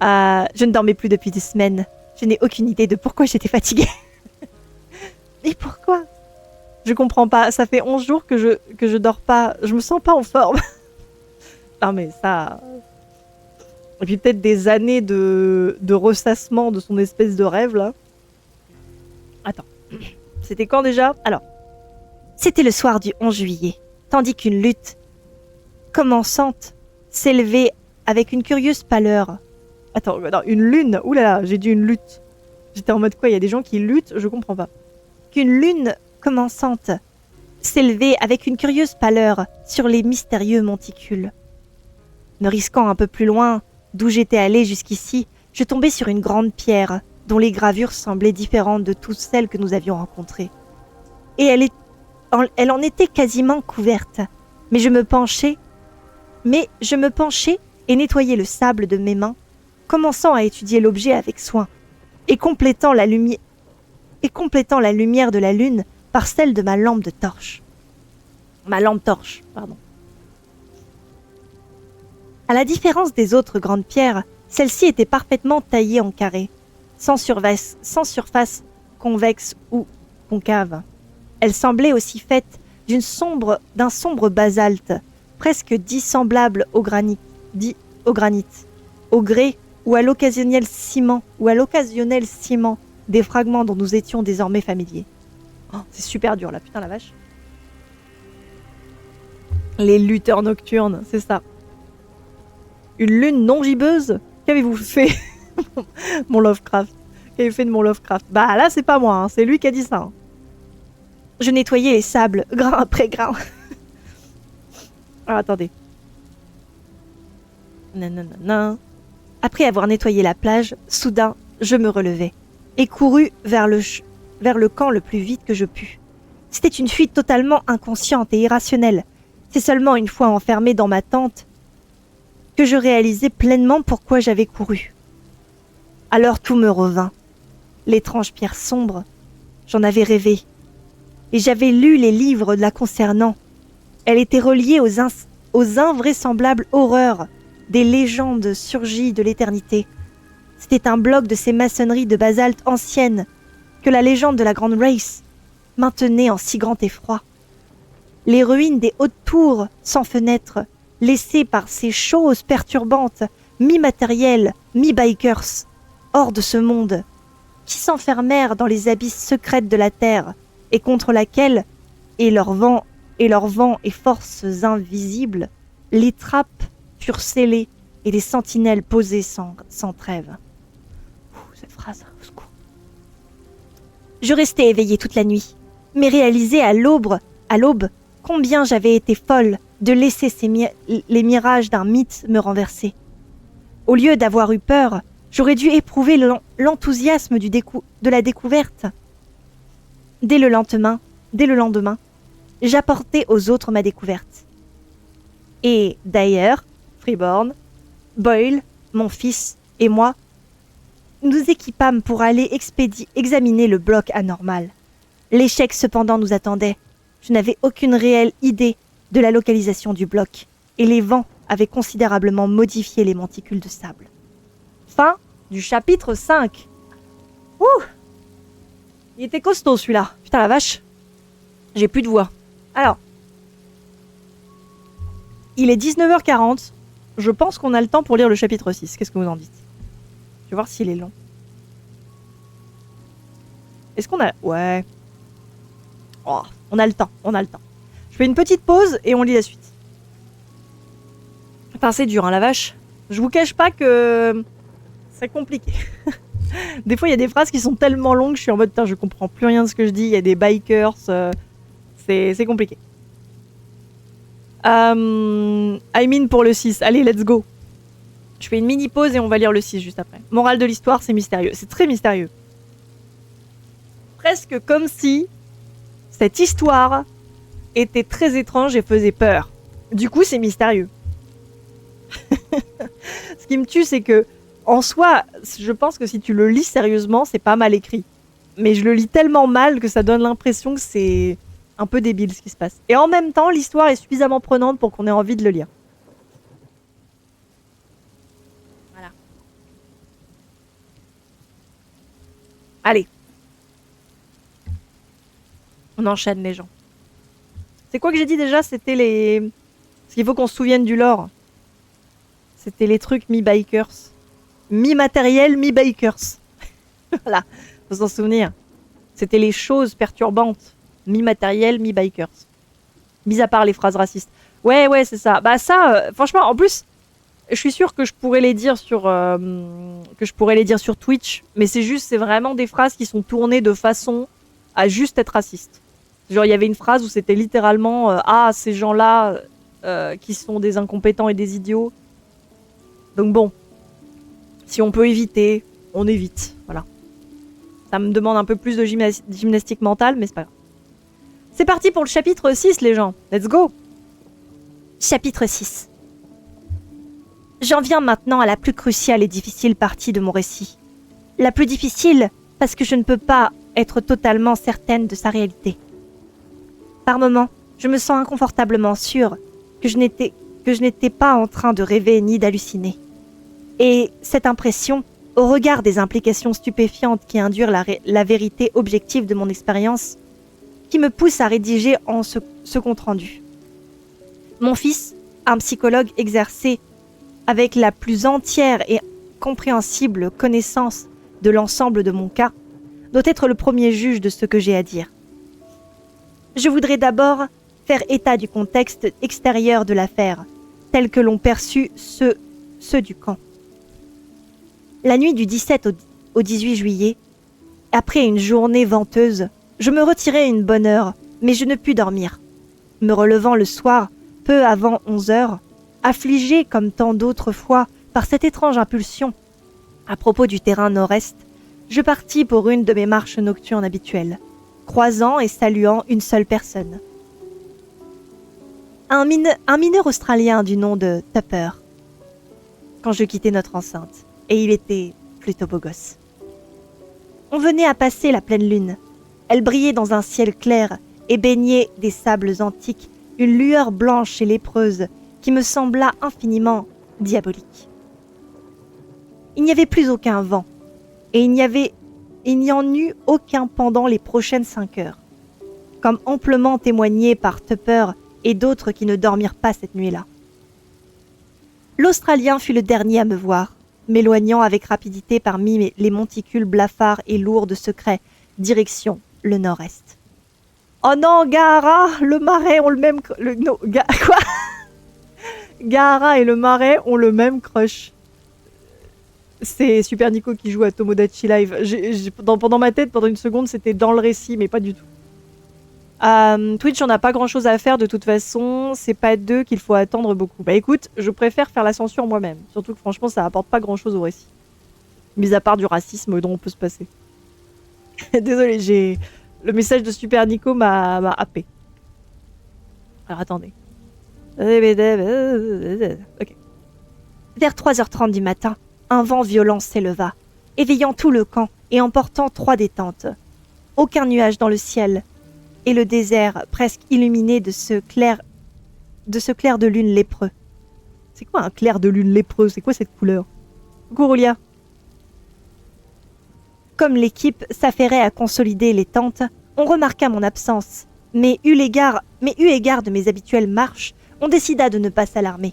Je ne dormais plus depuis des semaines. Je n'ai aucune idée de pourquoi j'étais fatiguée. Et pourquoi? Je comprends pas. Ça fait 11 jours que je dors pas. Je me sens pas en forme. Non mais ça... Et puis peut-être des années de ressassement de son espèce de rêve, là. Attends. C'était quand déjà? Alors. C'était le soir du 11 juillet, tandis qu'une lutte commençante s'élevait avec une curieuse pâleur. Attends, non, une lune? Ouh là là, j'ai dit une lutte. J'étais en mode quoi? Il y a des gens qui luttent? Je comprends pas. Qu'une lune commençante s'élevait avec une curieuse pâleur sur les mystérieux monticules. Me risquant un peu plus loin d'où j'étais allée jusqu'ici, je tombais sur une grande pierre dont les gravures semblaient différentes de toutes celles que nous avions rencontrées. Et elle en était quasiment couverte. Mais je me penchais et nettoyais le sable de mes mains, commençant à étudier l'objet avec soin, et complétant la lumière de la lune par celle de ma lampe torche. À la différence des autres grandes pierres, celle-ci était parfaitement taillée en carré, sans surface convexe ou concave. Elle semblait aussi faite d'un sombre basalte, presque dissemblable au granit, au grès ou à l'occasionnel ciment des fragments dont nous étions désormais familiers. Oh, c'est super dur là, putain la vache. Les lutteurs nocturnes, c'est ça. Une lune non gibbeuse? Qu'avez-vous fait? Mon Lovecraft. Qu'avez-vous fait de mon Lovecraft? Bah là c'est pas moi, hein, c'est lui qui a dit ça. Hein. Je nettoyais les sables, grain après grain. Alors attendez. Nanana. Après avoir nettoyé la plage, soudain, je me relevai et courus vers le camp le plus vite que je pus. C'était une fuite totalement inconsciente et irrationnelle. C'est seulement une fois enfermée dans ma tente que je réalisai pleinement pourquoi j'avais couru. Alors tout me revint. L'étrange pierre sombre, j'en avais rêvé. Et j'avais lu les livres la concernant. Elle était reliée aux invraisemblables horreurs des légendes surgies de l'éternité. C'était un bloc de ces maçonneries de basalte anciennes que la légende de la Grande Race maintenait en si grand effroi. Les ruines des hautes tours sans fenêtres, laissées par ces choses perturbantes, mi-matérielles, mi-bikers, hors de ce monde, qui s'enfermèrent dans les abysses secrètes de la terre et contre laquelle, et leurs vents et forces invisibles, les trappes furent scellées et les sentinelles posées sans trêve. Cette phrase, au secours. Je restais éveillée toute la nuit, mais réalisais à l'aube combien j'avais été folle de laisser les mirages d'un mythe me renverser. Au lieu d'avoir eu peur, j'aurais dû éprouver l'enthousiasme de la découverte. Dès le lendemain, j'apportai aux autres ma découverte. Et d'ailleurs, Freeborn, Boyle, mon fils et moi, nous équipâmes pour aller examiner le bloc anormal. L'échec cependant nous attendait. Je n'avais aucune réelle idée de la localisation du bloc, et les vents avaient considérablement modifié les monticules de sable. Fin du chapitre 5. Ouh! Il était costaud celui-là. Putain la vache. J'ai plus de voix. Alors. Il est 19h40. Je pense qu'on a le temps pour lire le chapitre 6. Qu'est-ce que vous en dites? Je vais voir s'il est long. Est-ce qu'on a... Ouais. Oh, on a le temps. Je fais une petite pause et on lit la suite. Putain, c'est dur, hein, la vache. Je vous cache pas que... c'est compliqué. Des fois, il y a des phrases qui sont tellement longues, je suis en mode, putain, je comprends plus rien de ce que je dis. Il y a des bikers. C'est compliqué. I mean pour le 6. Allez, let's go. Je fais une mini pause et on va lire le 6 juste après. Morale de l'histoire, c'est mystérieux. C'est très mystérieux. Presque comme si cette histoire était très étrange et faisait peur. Du coup, c'est mystérieux. Ce qui me tue, c'est que, en soi, je pense que si tu le lis sérieusement, c'est pas mal écrit. Mais je le lis tellement mal que ça donne l'impression que c'est un peu débile ce qui se passe. Et en même temps, l'histoire est suffisamment prenante pour qu'on ait envie de le lire. Voilà. Allez. On enchaîne les gens. C'est quoi que j'ai dit déjà? C'était les... Parce qu'il faut qu'on se souvienne du lore. C'était les trucs mi-bikers. Mi-matériel, mi-bikers. Voilà, faut s'en souvenir. C'était les choses perturbantes. Mi-matériel, mi-bikers. Mis à part les phrases racistes. Ouais, c'est ça. Bah ça, franchement, en plus, je suis sûre que je pourrais les dire sur Twitch, mais c'est vraiment des phrases qui sont tournées de façon à juste être raciste. Genre, il y avait une phrase où c'était littéralement ah, ces gens-là qui sont des incompétents et des idiots. Donc bon, si on peut éviter, on évite. Voilà. Ça me demande un peu plus de gymnastique mentale, mais c'est pas grave. C'est parti pour le chapitre 6, les gens. Let's go! Chapitre 6. J'en viens maintenant à la plus cruciale et difficile partie de mon récit. La plus difficile parce que je ne peux pas être totalement certaine de sa réalité. Par moments, je me sens inconfortablement sûre que je n'étais pas en train de rêver ni d'halluciner. Et cette impression, au regard des implications stupéfiantes qui induisent la vérité objective de mon expérience, qui me pousse à rédiger en ce compte-rendu. Mon fils, un psychologue exercé avec la plus entière et compréhensible connaissance de l'ensemble de mon cas, doit être le premier juge de ce que j'ai à dire. Je voudrais d'abord faire état du contexte extérieur de l'affaire, tel que l'ont perçu ceux du camp. La nuit du 17 au 18 juillet, après une journée venteuse, je me retirai une bonne heure, mais je ne pus dormir. Me relevant le soir, peu avant 11 heures, affligé comme tant d'autres fois par cette étrange impulsion, à propos du terrain nord-est, je partis pour une de mes marches nocturnes habituelles, croisant et saluant une seule personne. Un mineur australien du nom de Tupper, quand je quittai notre enceinte, et il était plutôt beau gosse. On venait à passer la pleine lune. Elle brillait dans un ciel clair et baignait des sables antiques une lueur blanche et lépreuse qui me sembla infiniment diabolique. Il n'y avait plus aucun vent, et il n'y en eut aucun pendant les prochaines 5 heures, comme amplement témoigné par Tupper et d'autres qui ne dormirent pas cette nuit-là. L'Australien fut le dernier à me voir, m'éloignant avec rapidité parmi les monticules blafards et lourds de secrets, direction le nord-est. Oh non, Gaara, le marais ont le même... Quoi? Gaara et le marais ont le même crush. C'est Super Nico qui joue à Tomodachi Live. Pendant ma tête, pendant une seconde, c'était dans le récit, mais pas du tout. Twitch, on n'a pas grand-chose à faire de toute façon. C'est pas d'eux qu'il faut attendre beaucoup. Bah écoute, je préfère faire la censure moi-même. Surtout que franchement, ça apporte pas grand-chose au récit. Mis à part du racisme dont on peut se passer. Désolé, le message de Super Nico m'a happé. Alors attendez. Ok. Vers 3h30 du matin, un vent violent s'éleva, éveillant tout le camp et emportant 3 des tentes. Aucun nuage dans le ciel, et le désert presque illuminé de ce clair de lune lépreux. C'est quoi un clair de lune lépreux? C'est quoi cette couleur? Coucou Roulia. Comme l'équipe s'affairait à consolider les tentes, on remarqua mon absence, mais eu égard de mes habituelles marches, on décida de ne pas s'alarmer.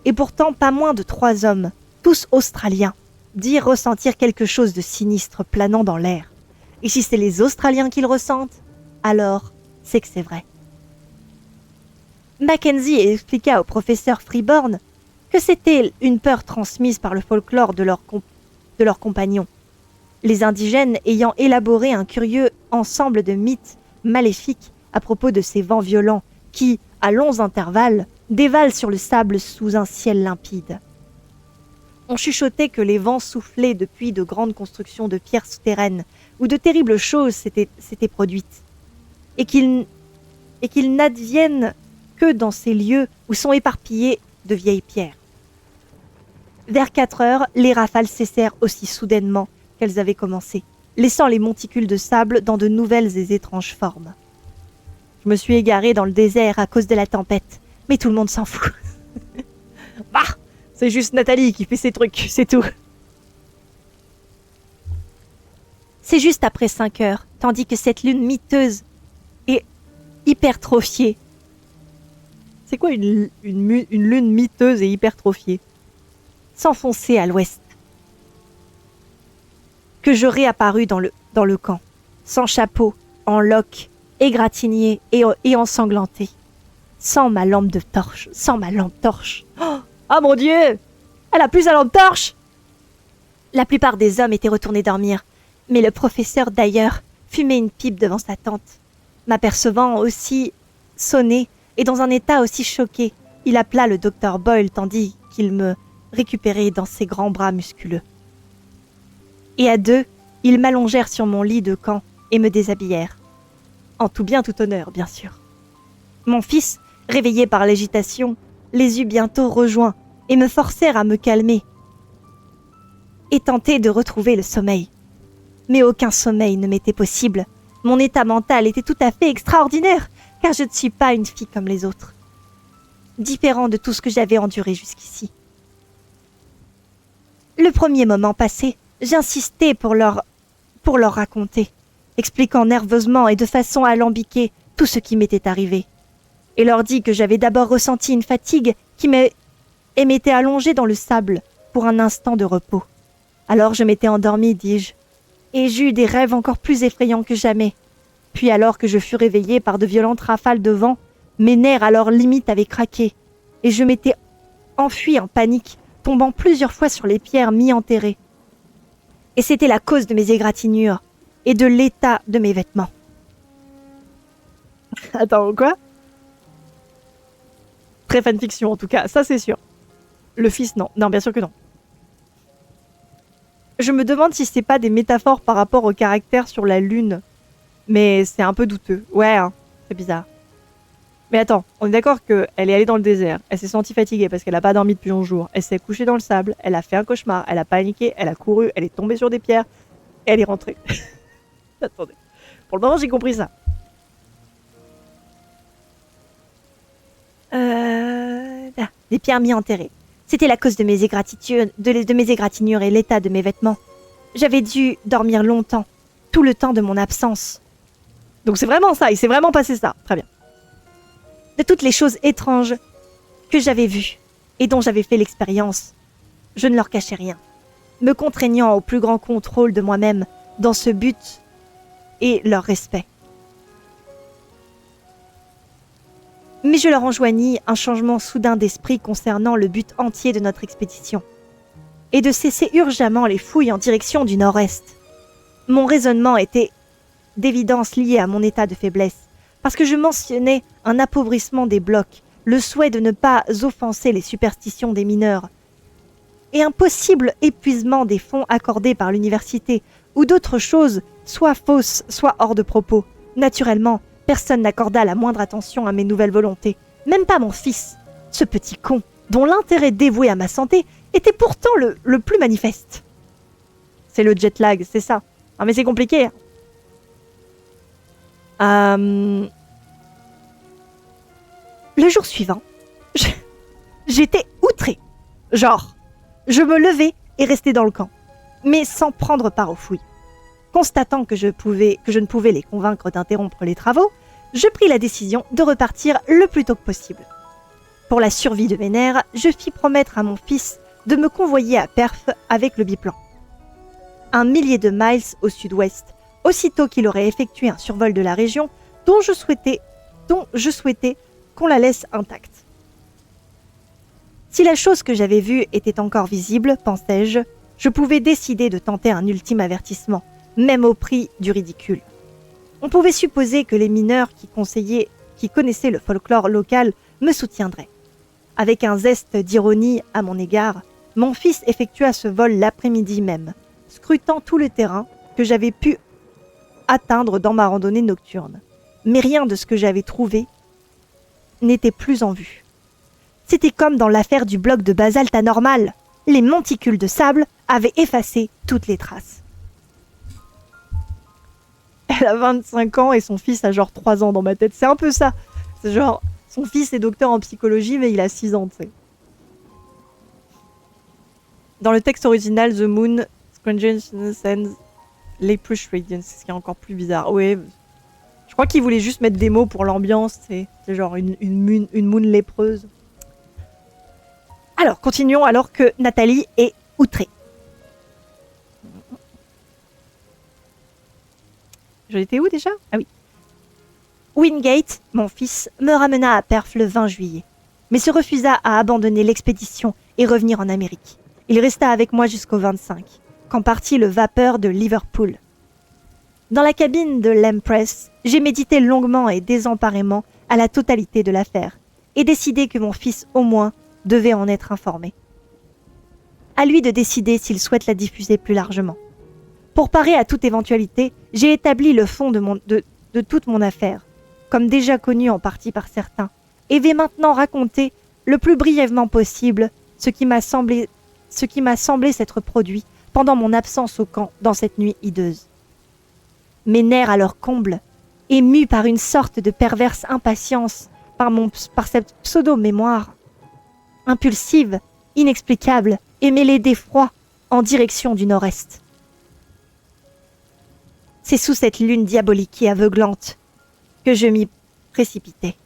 Et pourtant, pas moins de 3 hommes, tous australiens, dirent ressentir quelque chose de sinistre planant dans l'air. Et si c'est les Australiens qui le ressentent, alors c'est que c'est vrai. Mackenzie expliqua au professeur Freeborn que c'était une peur transmise par le folklore de leurs compagnons, les indigènes ayant élaboré un curieux ensemble de mythes maléfiques à propos de ces vents violents qui, à longs intervalles, dévalent sur le sable sous un ciel limpide. On chuchotait que les vents soufflaient depuis de grandes constructions de pierres souterraines où de terribles choses s'étaient produites, et qu'ils n'adviennent que dans ces lieux où sont éparpillées de vieilles pierres. Vers 4 heures, les rafales cessèrent aussi soudainement qu'elles avaient commencé, laissant les monticules de sable dans de nouvelles et étranges formes. Je me suis égarée dans le désert à cause de la tempête, mais tout le monde s'en fout. Bah, c'est juste Nathalie qui fait ses trucs, c'est tout. C'est juste après 5 heures, tandis que cette lune miteuse et hypertrophiée. C'est quoi une lune miteuse et hypertrophiée? S'enfonçait à l'ouest. Que je réapparus dans le camp, sans chapeau, en loques, égratigné et ensanglanté. Sans ma lampe torche. Oh mon Dieu! Elle a plus sa lampe torche! La plupart des hommes étaient retournés dormir, mais le professeur d'ailleurs fumait une pipe devant sa tente. M'apercevant aussi sonné et dans un état aussi choqué, il appela le docteur Boyle tandis qu'il me récupérait dans ses grands bras musculeux. Et à deux, ils m'allongèrent sur mon lit de camp et me déshabillèrent. En tout bien, tout honneur, bien sûr. Mon fils, réveillé par l'agitation, les eut bientôt rejoints et me forcèrent à me calmer et tenter de retrouver le sommeil. Mais aucun sommeil ne m'était possible. Mon état mental était tout à fait extraordinaire, car je ne suis pas une fille comme les autres. Différent de tout ce que j'avais enduré jusqu'ici. Le premier moment passé, j'insistais pour leur raconter, expliquant nerveusement et de façon alambiquée tout ce qui m'était arrivé. Et leur dis que j'avais d'abord ressenti une fatigue qui m'était allongée dans le sable pour un instant de repos. Alors je m'étais endormie, dis-je, et j'eus des rêves encore plus effrayants que jamais. Puis alors que je fus réveillée par de violentes rafales de vent, mes nerfs alors limite avaient craqué, et je m'étais enfuie en panique, tombant plusieurs fois sur les pierres mi-enterrées. Et c'était la cause de mes égratignures et de l'état de mes vêtements. Attends, quoi? Très fanfiction en tout cas, ça c'est sûr. Le fils, non. Non, bien sûr que non. Je me demande si c'est pas des métaphores par rapport au caractère sur la lune. Mais c'est un peu douteux. Ouais, hein, c'est bizarre. Mais attends, on est d'accord qu'elle est allée dans le désert. Elle s'est sentie fatiguée parce qu'elle a pas dormi depuis 11 jours. Elle s'est couchée dans le sable. Elle a fait un cauchemar. Elle a paniqué. Elle a couru. Elle est tombée sur des pierres. Et elle est rentrée. Attendez. Pour le moment, j'ai compris ça. Des pierres mi-enterrées. C'était la cause de mes égratignures et l'état de mes vêtements. J'avais dû dormir longtemps, tout le temps de mon absence. Donc c'est vraiment ça, il s'est vraiment passé ça. Très bien. De toutes les choses étranges que j'avais vues et dont j'avais fait l'expérience, je ne leur cachais rien, me contraignant au plus grand contrôle de moi-même dans ce but et leur respect. Mais je leur enjoignis un changement soudain d'esprit concernant le but entier de notre expédition, et de cesser urgemment les fouilles en direction du nord-est. Mon raisonnement était d'évidence lié à mon état de faiblesse, parce que je mentionnais un appauvrissement des blocs, le souhait de ne pas offenser les superstitions des mineurs, et un possible épuisement des fonds accordés par l'université, ou d'autres choses, soit fausses, soit hors de propos. Naturellement, personne n'accorda la moindre attention à mes nouvelles volontés, même pas mon fils, ce petit con, dont l'intérêt dévoué à ma santé était pourtant le plus manifeste. C'est le jet lag, c'est ça. Ah mais c'est compliqué. Le jour suivant, j'étais outrée. Genre, je me levais et restais dans le camp, mais sans prendre part aux fouilles. Constatant que je ne pouvais les convaincre d'interrompre les travaux, je pris la décision de repartir le plus tôt que possible. Pour la survie de mes nerfs, je fis promettre à mon fils de me convoyer à Perth avec le biplan. 1 millier de miles au sud-ouest, aussitôt qu'il aurait effectué un survol de la région dont je souhaitais qu'on la laisse intacte. Si la chose que j'avais vue était encore visible, pensais-je, je pouvais décider de tenter un ultime avertissement, même au prix du ridicule. On pouvait supposer que les mineurs qui connaissaient le folklore local me soutiendraient. Avec un zeste d'ironie à mon égard, mon fils effectua ce vol l'après-midi même, scrutant tout le terrain que j'avais pu atteindre dans ma randonnée nocturne. Mais rien de ce que j'avais trouvé n'était plus en vue. C'était comme dans l'affaire du bloc de basalte anormal. Les monticules de sable avaient effacé toutes les traces. Elle a 25 ans et son fils a genre 3 ans dans ma tête. C'est un peu ça. C'est genre, son fils est docteur en psychologie, mais il a 6 ans, tu sais. Dans le texte original, The Moon, Strange Sends Leprous Radiance, c'est ce qui est encore plus bizarre. Ouais, je crois qu'ils voulaient juste mettre des mots pour l'ambiance, c'est genre une moon lépreuse. Alors, continuons alors que Nathalie est outrée. J'en étais où déjà? Ah oui. Wingate, mon fils, me ramena à Perth le 20 juillet, mais se refusa à abandonner l'expédition et revenir en Amérique. Il resta avec moi jusqu'au 25, quand partit le vapeur de Liverpool. Dans la cabine de l'Empress, j'ai médité longuement et désemparément à la totalité de l'affaire, et décidé que mon fils, au moins, devait en être informé. À lui de décider s'il souhaite la diffuser plus largement. Pour parer à toute éventualité, j'ai établi le fond de toute mon affaire, comme déjà connu en partie par certains, et vais maintenant raconter le plus brièvement possible ce qui m'a semblé s'être produit pendant mon absence au camp dans cette nuit hideuse. Mes nerfs à leur comble, émus par une sorte de perverse impatience par cette pseudo-mémoire, impulsive, inexplicable et mêlée d'effroi en direction du nord-est. C'est sous cette lune diabolique et aveuglante que je m'y précipitais.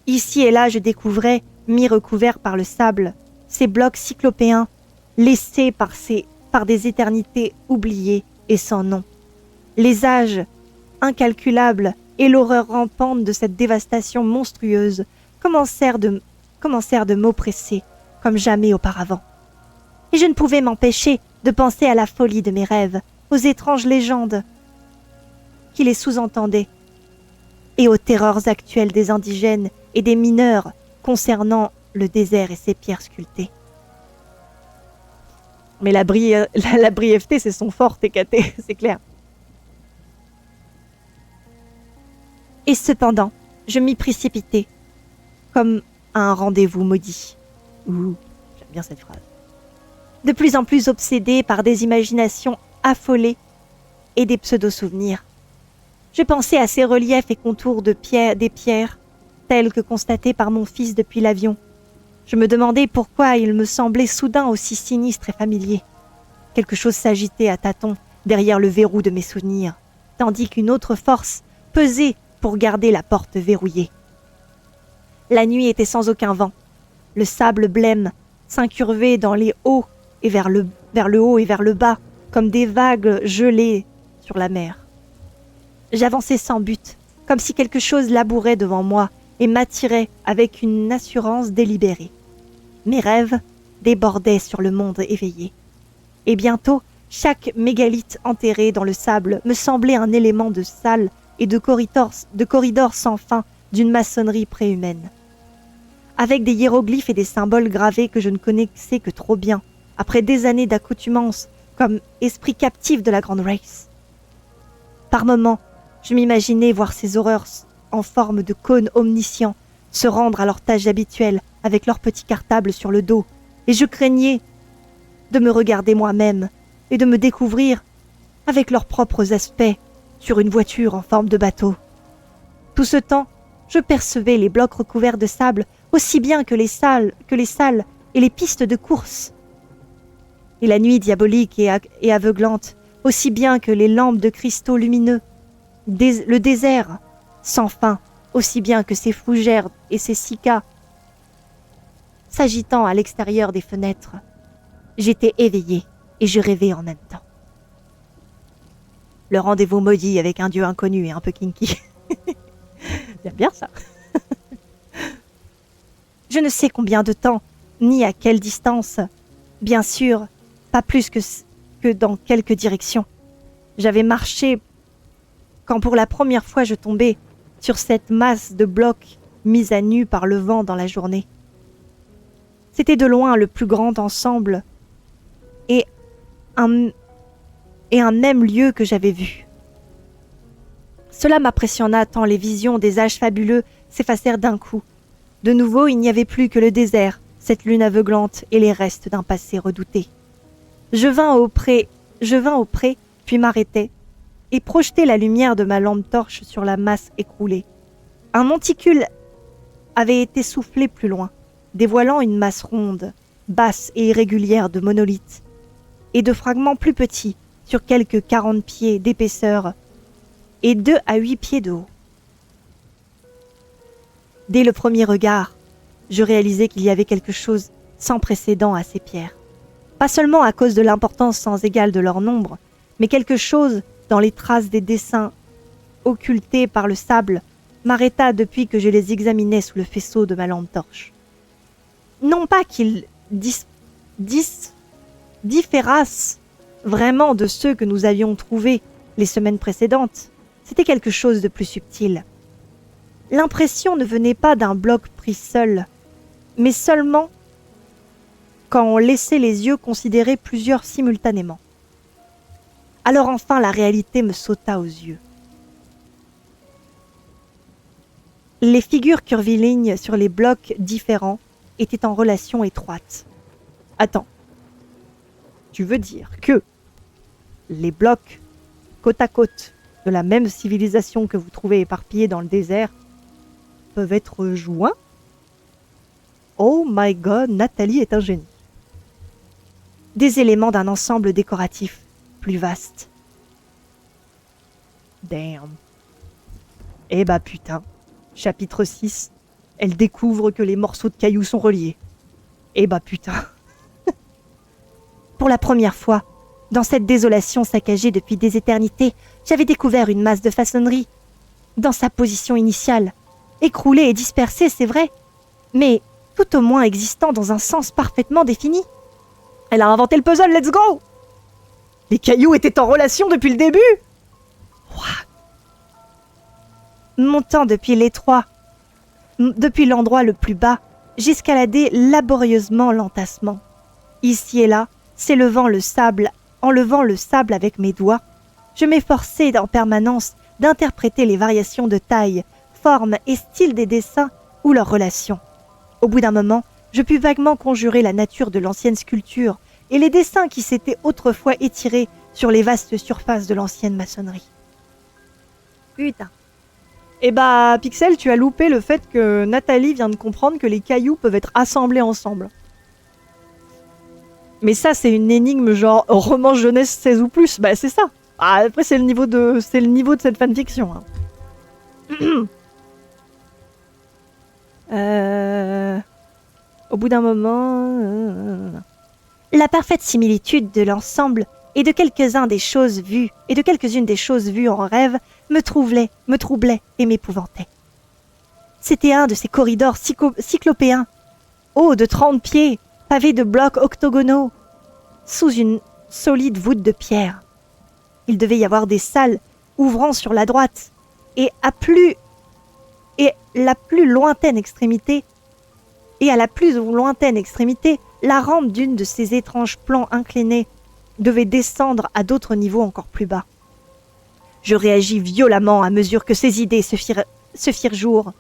Ici et là, je découvrais, mi-recouverts par le sable, ces blocs cyclopéens laissés par des éternités oubliées et sans nom. Les âges incalculables et l'horreur rampante de cette dévastation monstrueuse commencèrent de m'oppresser comme jamais auparavant. Et je ne pouvais m'empêcher de penser à la folie de mes rêves, aux étranges légendes qui les sous-entendaient, et aux terreurs actuelles des indigènes et des mineurs concernant le désert et ses pierres sculptées. Mais la brièveté, c'est son fort, TKT, c'est clair. Et cependant, je m'y précipitais, comme à un rendez-vous maudit. Ouh, j'aime bien cette phrase. De plus en plus obsédée par des imaginations affolées et des pseudo-souvenirs. Je pensais à ces reliefs et contours des pierres, tels que constatés par mon fils depuis l'avion. Je me demandais pourquoi ils me semblaient soudain aussi sinistres et familiers. Quelque chose s'agitait à tâtons derrière le verrou de mes souvenirs, tandis qu'une autre force pesait pour garder la porte verrouillée. La nuit était sans aucun vent. Le sable blême s'incurvait dans les hauts et vers le haut et vers le bas, comme des vagues gelées sur la mer. J'avançais sans but, comme si quelque chose labourait devant moi et m'attirait avec une assurance délibérée. Mes rêves débordaient sur le monde éveillé. Et bientôt, chaque mégalithe enterré dans le sable me semblait un élément de salle et de corridors sans fin d'une maçonnerie préhumaine. Avec des hiéroglyphes et des symboles gravés que je ne connaissais que trop bien, après des années d'accoutumance comme esprit captif de la grande race. Par moments, je m'imaginais voir ces horreurs en forme de cônes omniscients se rendre à leur tâche habituelle avec leurs petits cartables sur le dos, et je craignais de me regarder moi-même et de me découvrir avec leurs propres aspects sur une voiture en forme de bateau. Tout ce temps, je percevais les blocs recouverts de sable aussi bien que les salles et les pistes de course. Et la nuit diabolique et aveuglante, aussi bien que les lampes de cristaux lumineux. Le désert, sans fin, aussi bien que ses fougères et ses cycas, s'agitant à l'extérieur des fenêtres. J'étais éveillée et je rêvais en même temps. Le rendez-vous maudit avec un dieu inconnu et un peu kinky. J'aime bien ça. Je ne sais combien de temps, ni à quelle distance. Bien sûr, pas plus que dans quelque direction. J'avais marché quand pour la première fois je tombais sur cette masse de blocs mise à nu par le vent dans la journée. C'était de loin le plus grand ensemble et un même lieu que j'avais vu. Cela m'impressionna tant les visions des âges fabuleux s'effacèrent d'un coup. De nouveau, il n'y avait plus que le désert, cette lune aveuglante et les restes d'un passé redouté. Je vins au pré, puis m'arrêtai, et projetai la lumière de ma lampe torche sur la masse écroulée. Un monticule avait été soufflé plus loin, dévoilant une masse ronde, basse et irrégulière de monolithes, et de fragments plus petits, sur quelques 40 pieds d'épaisseur et 2 à 8 pieds de haut. Dès le premier regard, je réalisais qu'il y avait quelque chose sans précédent à ces pierres. Pas seulement à cause de l'importance sans égale de leur nombre, mais quelque chose dans les traces des dessins occultés par le sable m'arrêta depuis que je les examinais sous le faisceau de ma lampe torche. Non pas qu'ils différassent vraiment de ceux que nous avions trouvés les semaines précédentes, c'était quelque chose de plus subtil. L'impression ne venait pas d'un bloc pris seul, mais seulement quand on laissait les yeux considérer plusieurs simultanément. Alors enfin la réalité me sauta aux yeux. Les figures curvilignes sur les blocs différents étaient en relation étroite. Attends, tu veux dire que les blocs côte à côte de la même civilisation que vous trouvez éparpillés dans le désert peuvent être joints? Oh my god, Nathalie est un génie. Des éléments d'un ensemble décoratif plus vaste. Damn. Eh bah putain. Chapitre 6. Elle découvre que les morceaux de cailloux sont reliés. Eh bah putain. Pour la première fois, dans cette désolation saccagée depuis des éternités, j'avais découvert une masse de façonnerie. Dans sa position initiale. Écroulée et dispersée, c'est vrai. Mais tout au moins existant dans un sens parfaitement défini. Elle a inventé le puzzle, let's go! Les cailloux étaient en relation depuis le début! What? Montant depuis l'endroit le plus bas, j'escaladais laborieusement l'entassement. Ici et là, enlevant le sable avec mes doigts, je m'efforçais en permanence d'interpréter les variations de taille, forme et style des dessins ou leurs relations. Au bout d'un moment, je pus vaguement conjurer la nature de l'ancienne sculpture et les dessins qui s'étaient autrefois étirés sur les vastes surfaces de l'ancienne maçonnerie. Putain. Eh bah, Pixel, tu as loupé le fait que Nathalie vient de comprendre que les cailloux peuvent être assemblés ensemble. Mais ça, c'est une énigme genre roman jeunesse 16 ou plus. Bah, c'est ça. Ah, après, c'est le niveau de cette fanfiction. Hein. Au bout d'un moment... La parfaite similitude de l'ensemble et de quelques-unes des choses vues en rêve me troublait et m'épouvantait. C'était un de ces corridors cyclopéens, hauts de 30 pieds, pavés de blocs octogonaux, sous une solide voûte de pierre. Il devait y avoir des salles ouvrant sur la droite, et à la plus lointaine extrémité, la rampe d'une de ces étranges plans inclinés devait descendre à d'autres niveaux encore plus bas. Je réagis violemment à mesure que ces idées se firent jour,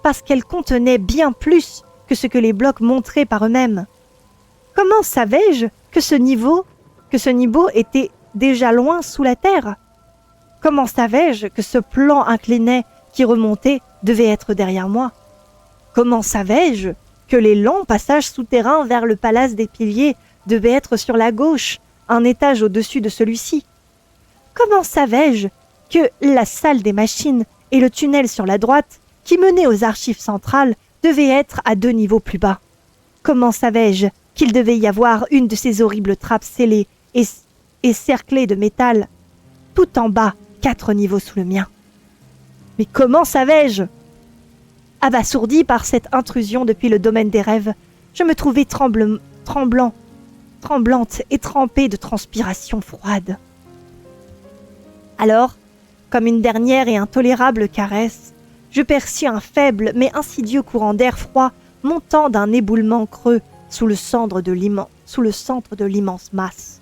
parce qu'elles contenaient bien plus que ce que les blocs montraient par eux-mêmes. Comment savais-je que ce niveau était déjà loin sous la terre? Comment savais-je que ce plan incliné qui remontait devait être derrière moi? Comment savais-je que les longs passages souterrains vers le palace des piliers devaient être sur la gauche, un étage au-dessus de celui-ci? Comment savais-je que la salle des machines et le tunnel sur la droite, qui menait aux archives centrales, devaient être à 2 niveaux plus bas? Comment savais-je qu'il devait y avoir une de ces horribles trappes scellées et cerclées de métal, tout en bas, 4 niveaux sous le mien? Mais comment savais-je? Abasourdi par cette intrusion depuis le domaine des rêves, je me trouvais tremblante et trempée de transpiration froide. Alors, comme une dernière et intolérable caresse, je perçus un faible mais insidieux courant d'air froid montant d'un éboulement creux sous le centre de l'immense masse.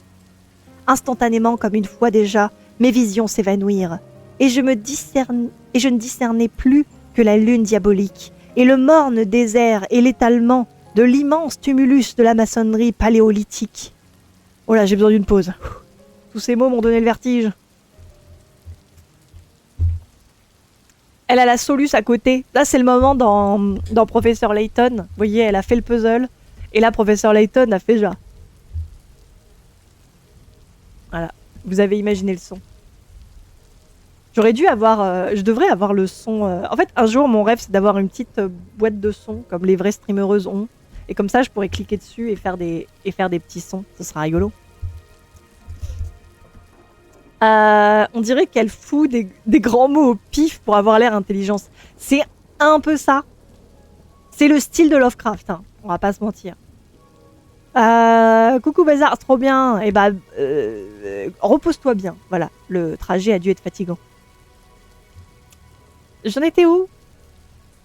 Instantanément, comme une fois déjà, mes visions s'évanouirent, et je ne discernais plus que la lune diabolique, et le morne désert et l'étalement de l'immense tumulus de la maçonnerie paléolithique. Oh là, j'ai besoin d'une pause. Tous ces mots m'ont donné le vertige. Elle a la soluce à côté. Là, c'est le moment dans Professeur Layton. Vous voyez, elle a fait le puzzle. Et là, Professeur Layton a fait genre. Voilà. Vous avez imaginé le son. J'aurais dû avoir... je devrais avoir le son... En fait, un jour, mon rêve, c'est d'avoir une petite boîte de son, comme les vraies streamereuses ont. Et comme ça, je pourrais cliquer dessus et faire des petits sons. Ce sera rigolo. On dirait qu'elle fout des grands mots au pif pour avoir l'air intelligence. C'est un peu ça. C'est le style de Lovecraft, hein. On va pas se mentir. Coucou Bazar, trop bien. Et bah, repose-toi bien. Voilà, le trajet a dû être fatigant. J'en étais où?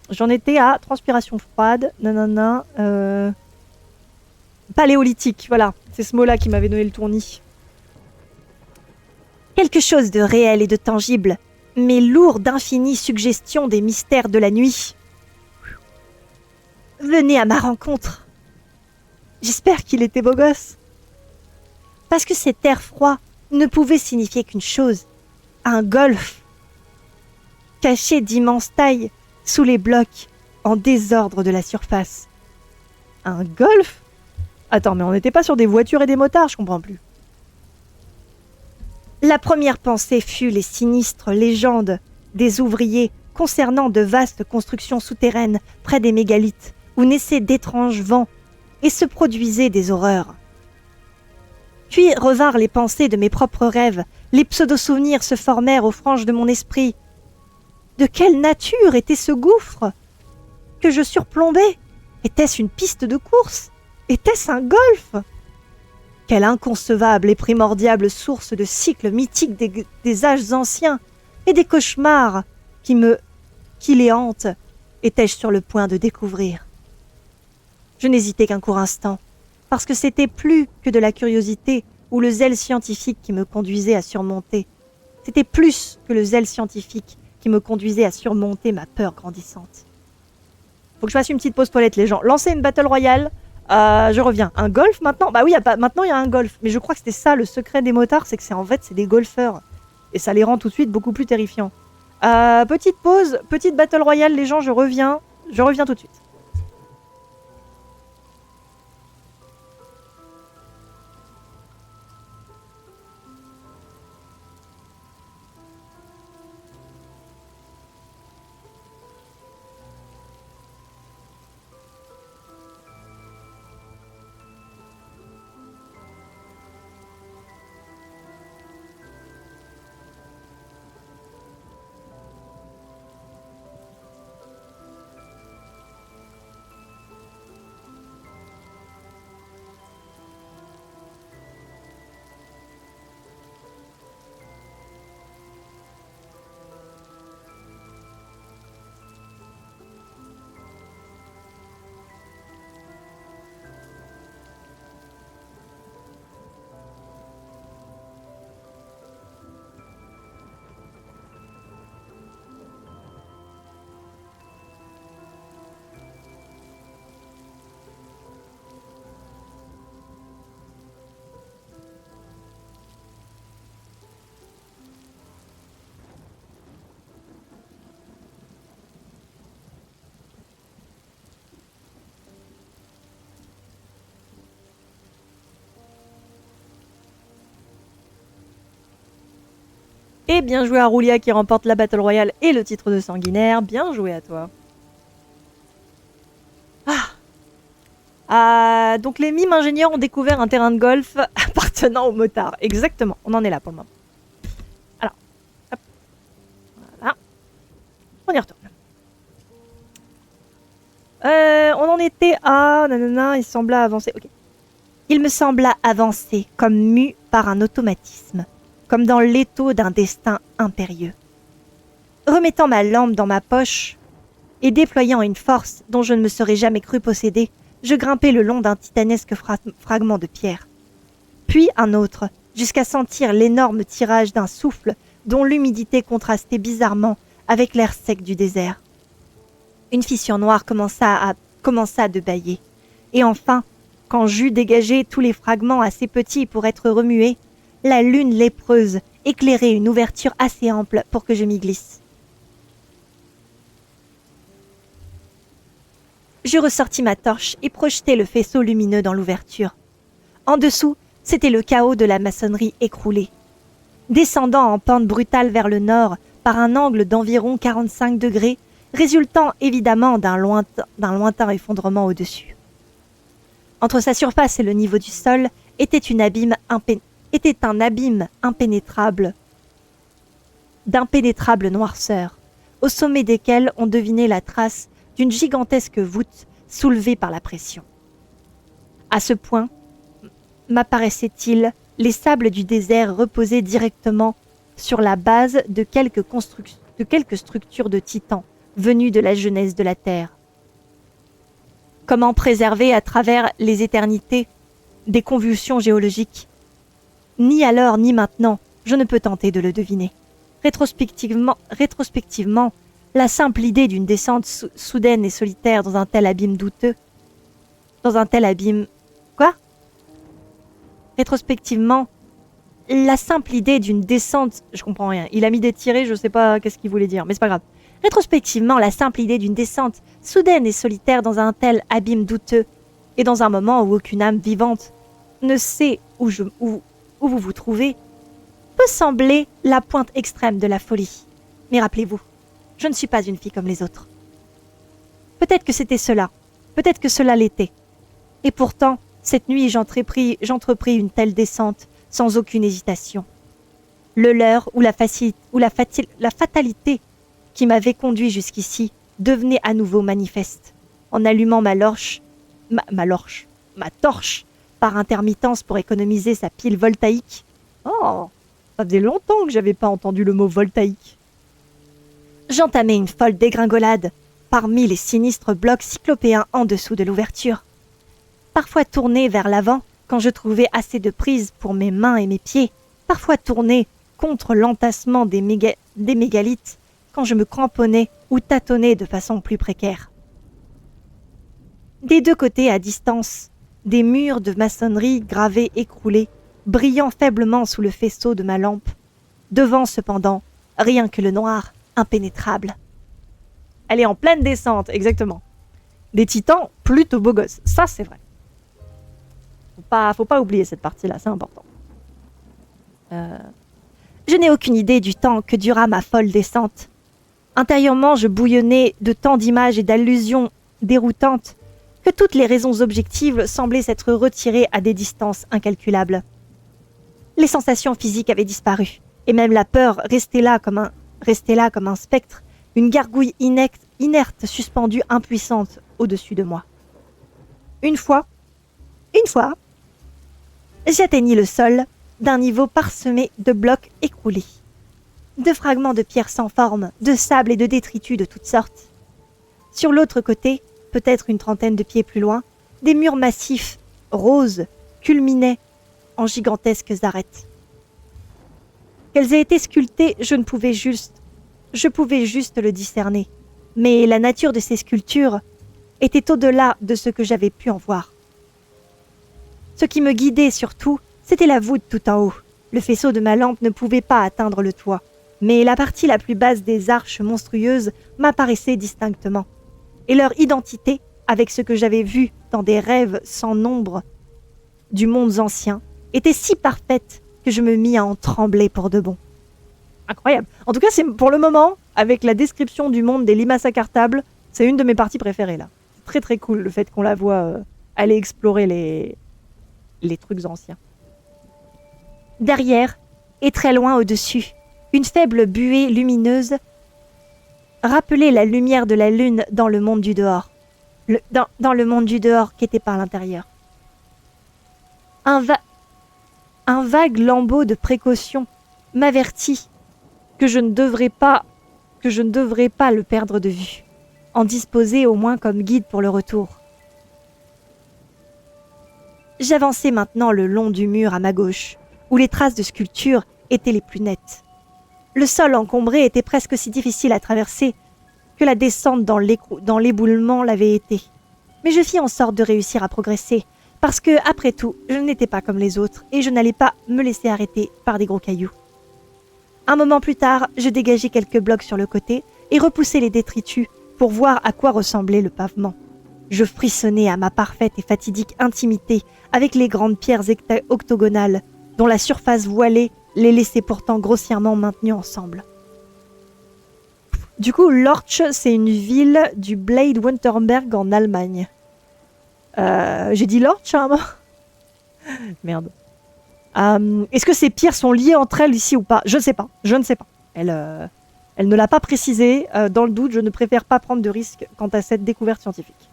J'en étais à transpiration froide, nanana, paléolithique, voilà. C'est ce mot-là qui m'avait donné le tournis. Quelque chose de réel et de tangible, mais lourd d'infinies suggestions des mystères de la nuit. Venez à ma rencontre. J'espère qu'il était beau gosse. Parce que cet air froid ne pouvait signifier qu'une chose, un golfe. Caché d'immenses tailles sous les blocs en désordre de la surface. Un golfe? Attends, mais on n'était pas sur des voitures et des motards, je comprends plus. La première pensée fut les sinistres légendes des ouvriers concernant de vastes constructions souterraines près des mégalithes où naissaient d'étranges vents et se produisaient des horreurs. Puis revinrent les pensées de mes propres rêves, les pseudo-souvenirs se formèrent aux franges de mon esprit. De quelle nature était ce gouffre que je surplombais? Était-ce une piste de course? Était-ce un golfe? Quelle inconcevable et primordiale source de cycles mythiques des âges anciens et des cauchemars qui les hantent étais-je sur le point de découvrir. Je n'hésitais qu'un court instant, parce que c'était plus que de la curiosité ou le zèle scientifique qui me conduisait à surmonter. C'était plus que le zèle scientifique qui me conduisait à surmonter ma peur grandissante. Faut que je fasse une petite pause toilette, les gens. Lancez une battle royale. Je reviens. Un golf maintenant? Bah oui, maintenant il y a un golf. Mais je crois que c'était ça le secret des motards, c'est que c'est des golfeurs. Et ça les rend tout de suite beaucoup plus terrifiants. Petite pause, petite battle royale, les gens, je reviens. Je reviens tout de suite. Et bien joué à Roulia qui remporte la Battle Royale et le titre de sanguinaire. Bien joué à toi. Donc les mimes ingénieurs ont découvert un terrain de golf appartenant aux motards. Exactement, on en est là pour le moment. Alors, hop. Voilà. On y retourne. On en était à... Nanana, il sembla avancer. Ok. Il me sembla avancer comme mu par un automatisme, comme dans l'étau d'un destin impérieux. Remettant ma lampe dans ma poche et déployant une force dont je ne me serais jamais cru posséder, je grimpai le long d'un titanesque fragment de pierre. Puis un autre, jusqu'à sentir l'énorme tirage d'un souffle dont l'humidité contrastait bizarrement avec l'air sec du désert. Une fissure noire commença de bâiller. Et enfin, quand j'eus dégagé tous les fragments assez petits pour être remués, la lune lépreuse éclairait une ouverture assez ample pour que je m'y glisse. Je ressortis ma torche et projetai le faisceau lumineux dans l'ouverture. En dessous, c'était le chaos de la maçonnerie écroulée. descendant en pente brutale vers le nord par un angle d'environ 45 degrés, résultant évidemment d'un lointain effondrement au-dessus. Entre sa surface et le niveau du sol était un abîme impénétrable, d'impénétrable noirceur, au sommet desquels on devinait la trace d'une gigantesque voûte soulevée par la pression. À ce point, m'apparaissait-il, les sables du désert reposaient directement sur la base de quelques structures de titans venus de la jeunesse de la Terre. Comment préserver à travers les éternités des convulsions géologiques? Ni alors ni maintenant, je ne peux tenter de le deviner. Rétrospectivement, la simple idée d'une descente soudaine et solitaire dans un tel abîme douteux, Rétrospectivement, la simple idée d'une descente... Je comprends rien. Il a mis des tirets, je sais pas qu'est-ce qu'il voulait dire, mais c'est pas grave. Rétrospectivement, la simple idée d'une descente soudaine et solitaire dans un tel abîme douteux, et dans un moment où aucune âme vivante ne sait où vous vous trouvez, peut sembler la pointe extrême de la folie. Mais rappelez-vous, je ne suis pas une fille comme les autres. Peut-être que c'était cela, peut-être que cela l'était. Et pourtant, cette nuit, j'entrepris une telle descente sans aucune hésitation. Le leurre ou la fatalité qui m'avait conduit jusqu'ici devenait à nouveau manifeste. En allumant ma torche par intermittence pour économiser sa pile voltaïque. Oh, ça faisait longtemps que j'avais pas entendu le mot voltaïque. J'entamai une folle dégringolade parmi les sinistres blocs cyclopéens en dessous de l'ouverture. Parfois tourné vers l'avant quand je trouvais assez de prise pour mes mains et mes pieds, parfois tourné contre l'entassement des mégalithes quand je me cramponnais ou tâtonnais de façon plus précaire. Des deux côtés à distance, des murs de maçonnerie gravés écroulés, brillant faiblement sous le faisceau de ma lampe. Devant, cependant, rien que le noir impénétrable. Elle est en pleine descente, exactement. Des titans plutôt beaux gosses, ça c'est vrai. Faut pas oublier cette partie-là, c'est important. Je n'ai aucune idée du temps que dura ma folle descente. Intérieurement, je bouillonnais de tant d'images et d'allusions déroutantes que toutes les raisons objectives semblaient s'être retirées à des distances incalculables. Les sensations physiques avaient disparu, et même la peur restait là comme un spectre, une gargouille inerte suspendue impuissante au-dessus de moi. Une fois, j'atteignis le sol d'un niveau parsemé de blocs écroulés, de fragments de pierres sans forme, de sable et de détritus de toutes sortes. Sur l'autre côté, peut-être une trentaine de pieds plus loin, des murs massifs, roses, culminaient en gigantesques arêtes. Qu'elles aient été sculptées, je pouvais juste le discerner, mais la nature de ces sculptures était au-delà de ce que j'avais pu en voir. Ce qui me guidait surtout, c'était la voûte tout en haut. Le faisceau de ma lampe ne pouvait pas atteindre le toit, mais la partie la plus basse des arches monstrueuses m'apparaissait distinctement. Et leur identité, avec ce que j'avais vu dans des rêves sans nombre du monde ancien, était si parfaite que je me mis à en trembler pour de bon. Incroyable. En tout cas, c'est pour le moment, avec la description du monde des limaces cartables, c'est une de mes parties préférées là. C'est très très cool le fait qu'on la voit aller explorer les trucs anciens. Derrière, et très loin au-dessus, une faible buée lumineuse rappelait la lumière de la lune dans le monde du dehors. Dans le monde du dehors qui était par l'intérieur. Un vague lambeau de précaution m'avertit que je ne devrais pas le perdre de vue, en disposer au moins comme guide pour le retour. J'avançais maintenant le long du mur à ma gauche, où les traces de sculpture étaient les plus nettes. Le sol encombré était presque si difficile à traverser que la descente dans l'éboulement l'avait été. Mais je fis en sorte de réussir à progresser, parce que, après tout, je n'étais pas comme les autres et je n'allais pas me laisser arrêter par des gros cailloux. Un moment plus tard, je dégageai quelques blocs sur le côté et repoussai les détritus pour voir à quoi ressemblait le pavement. Je frissonnais à ma parfaite et fatidique intimité avec les grandes pierres octogonales dont la surface voilée les laisser pourtant grossièrement maintenus ensemble. Du coup, Lorch, c'est une ville du Blade Wurtemberg en Allemagne. J'ai dit Lorch à un moment. Merde. Est-ce que ces pierres sont liées entre elles ici ou pas? Je ne sais pas. Elle ne l'a pas précisé. Dans le doute, je ne préfère pas prendre de risques quant à cette découverte scientifique.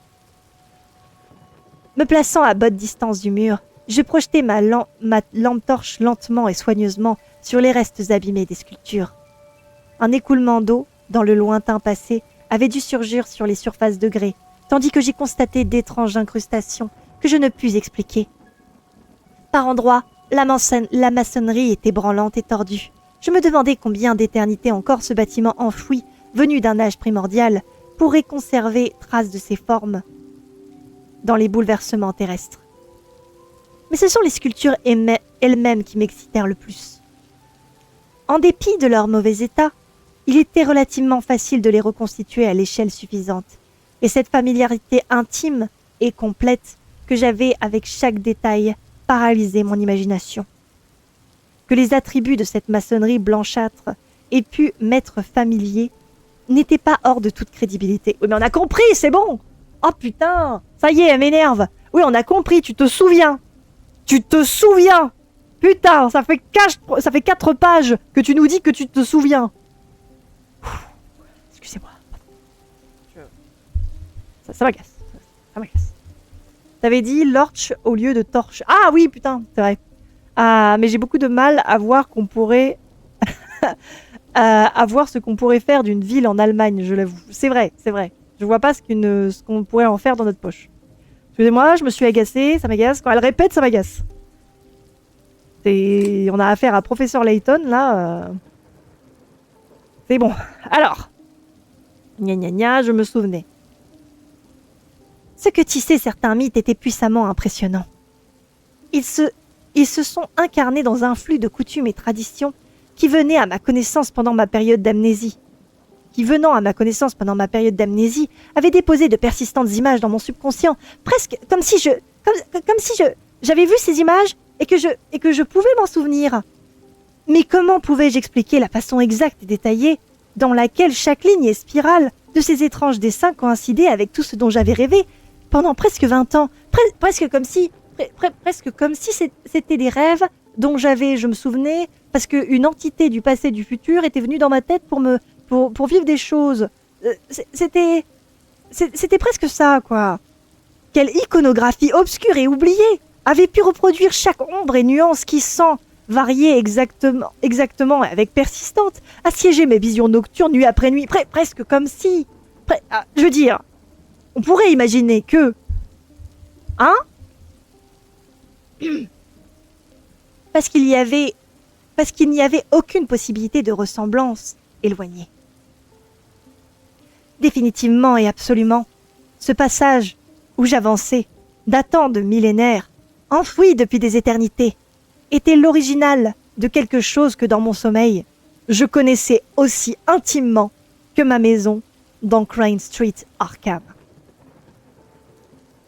Me plaçant à bonne distance du mur, je projetais ma lampe torche lentement et soigneusement sur les restes abîmés des sculptures. Un écoulement d'eau, dans le lointain passé, avait dû surgir sur les surfaces de grès, tandis que j'ai constaté d'étranges incrustations que je ne pus expliquer. Par endroits, la maçonnerie était branlante et tordue. Je me demandais combien d'éternités encore ce bâtiment enfoui, venu d'un âge primordial, pourrait conserver trace de ses formes dans les bouleversements terrestres. Mais ce sont les sculptures elles-mêmes qui m'excitèrent le plus. En dépit de leur mauvais état, il était relativement facile de les reconstituer à l'échelle suffisante, et cette familiarité intime et complète que j'avais avec chaque détail paralysait mon imagination. Que les attributs de cette maçonnerie blanchâtre aient pu m'être familiers n'était pas hors de toute crédibilité. Oui, mais on a compris, c'est bon! Oh putain! Ça y est, elle m'énerve! Oui, on a compris, tu te souviens! Tu te souviens! Putain, ça fait 4 pages que tu nous dis que tu te souviens! Excusez-moi. Ça m'agace. Ça m'agace. T'avais dit Lorch au lieu de torche. Ah oui, putain, c'est vrai. Mais j'ai beaucoup de mal à voir qu'on pourrait... à voir ce qu'on pourrait faire d'une ville en Allemagne, je l'avoue. C'est vrai, c'est vrai. Je vois pas ce qu'on pourrait en faire dans notre poche. Excusez-moi, je me suis agacée, ça m'agace. Quand elle répète, ça m'agace. On a affaire à Professeur Layton, là. C'est bon. Alors. Gna gna gna, je me souvenais. Ce que tissaient certains mythes était puissamment impressionnant. Ils se sont incarnés dans un flux de coutumes et traditions qui venaient à ma connaissance pendant ma période d'amnésie. Avait déposé de persistantes images dans mon subconscient, presque comme si j'avais vu ces images et que je pouvais m'en souvenir. Mais comment pouvais-je expliquer la façon exacte et détaillée dans laquelle chaque ligne et spirale de ces étranges dessins coïncidaient avec tout ce dont j'avais rêvé pendant presque 20 ans, presque comme si c'était des rêves dont je me souvenais, parce qu'une entité du passé et du futur était venue dans ma tête pour vivre des choses. C'était presque ça, quoi. Quelle iconographie obscure et oubliée avait pu reproduire chaque ombre et nuance qui, sans varier exactement et avec persistance, assiégeait mes visions nocturnes nuit après nuit, presque comme si... je veux dire, on pourrait imaginer que... Hein? Parce qu'il n'y avait aucune possibilité de ressemblance éloignée. Définitivement et absolument, ce passage où j'avançais, datant de millénaires, enfoui depuis des éternités, était l'original de quelque chose que dans mon sommeil, je connaissais aussi intimement que ma maison dans Crane Street, Arkham.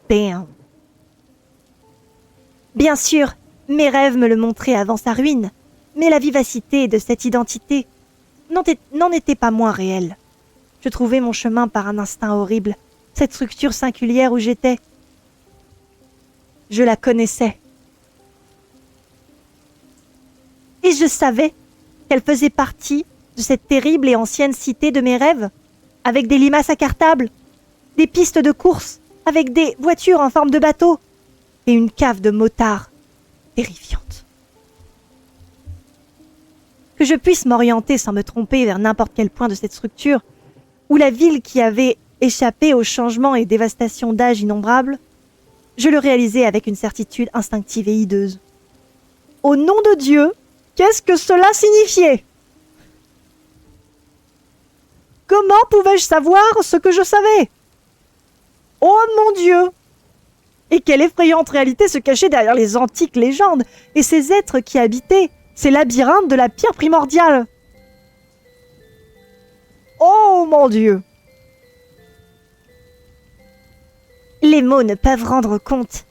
Damn. Bien sûr, mes rêves me le montraient avant sa ruine, mais la vivacité de cette identité n'en était pas moins réelle. Je trouvais mon chemin par un instinct horrible, cette structure singulière où j'étais. Je la connaissais. Et je savais qu'elle faisait partie de cette terrible et ancienne cité de mes rêves, avec des limaces à cartable, des pistes de course, avec des voitures en forme de bateau, et une cave de motards terrifiante. Que je puisse m'orienter sans me tromper vers n'importe quel point de cette structure, où la ville qui avait échappé aux changements et dévastations d'âges innombrables, je le réalisais avec une certitude instinctive et hideuse. Au nom de Dieu, qu'est-ce que cela signifiait? Comment pouvais-je savoir ce que je savais? Oh mon Dieu! Et quelle effrayante réalité se cachait derrière les antiques légendes et ces êtres qui habitaient ces labyrinthes de la pierre primordiale. Oh mon Dieu! Les mots ne peuvent rendre compte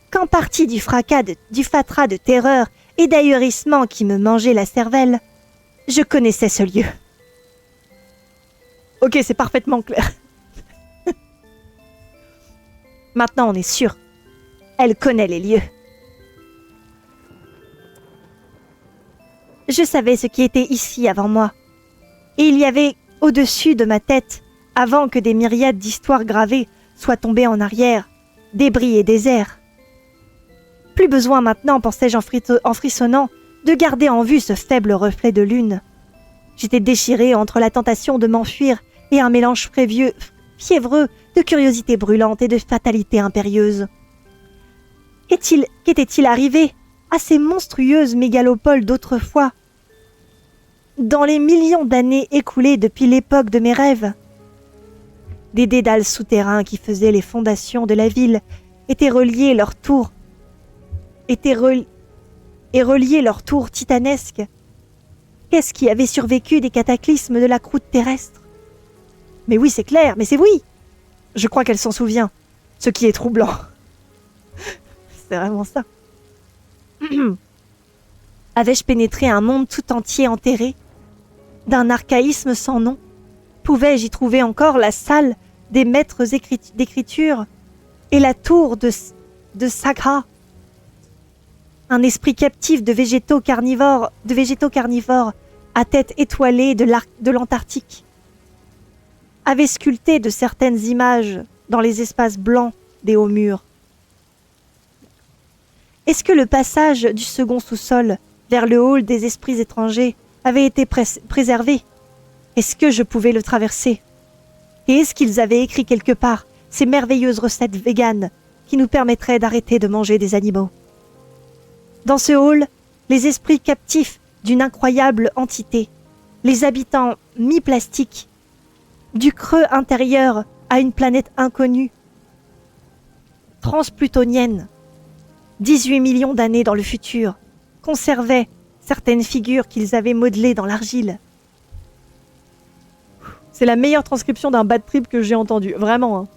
qu'en partie du fatras de terreur et d'ahurissement qui me mangeait la cervelle, je connaissais ce lieu. Ok, c'est parfaitement clair. Maintenant, on est sûr. Elle connaît les lieux. Je savais ce qui était ici avant moi. Et il y avait au-dessus de ma tête, avant que des myriades d'histoires gravées soient tombées en arrière, débris et déserts. Plus besoin maintenant, pensais-je en frissonnant, de garder en vue ce faible reflet de lune. J'étais déchirée entre la tentation de m'enfuir et un mélange fiévreux de curiosité brûlante et de fatalité impérieuse. Qu'était-il arrivé à ces monstrueuses mégalopoles d'autrefois, dans les millions d'années écoulées depuis l'époque de mes rêves? Des dédales souterrains qui faisaient les fondations de la ville étaient reliés leurs tours titanesques. Qu'est-ce qui avait survécu des cataclysmes de la croûte terrestre? Mais oui, c'est clair, mais c'est oui. Je crois qu'elle s'en souvient, ce qui est troublant. C'est vraiment ça. Avais-je pénétré un monde tout entier enterré, d'un archaïsme sans nom? Pouvais-je y trouver encore la salle des maîtres d'écriture et la tour de Sagra? Un esprit captif de végétaux carnivores à tête étoilée de l'Antarctique avait sculpté de certaines images dans les espaces blancs des hauts murs. Est-ce que le passage du second sous-sol vers le hall des esprits étrangers avait été préservé? Est-ce que je pouvais le traverser? Et est-ce qu'ils avaient écrit quelque part ces merveilleuses recettes véganes qui nous permettraient d'arrêter de manger des animaux? Dans ce hall, les esprits captifs d'une incroyable entité, les habitants mi-plastiques, du creux intérieur à une planète inconnue, transplutonienne, 18 millions d'années dans le futur, conservaient certaines figures qu'ils avaient modelées dans l'argile. C'est la meilleure transcription d'un bad trip que j'ai entendu, vraiment. Hein.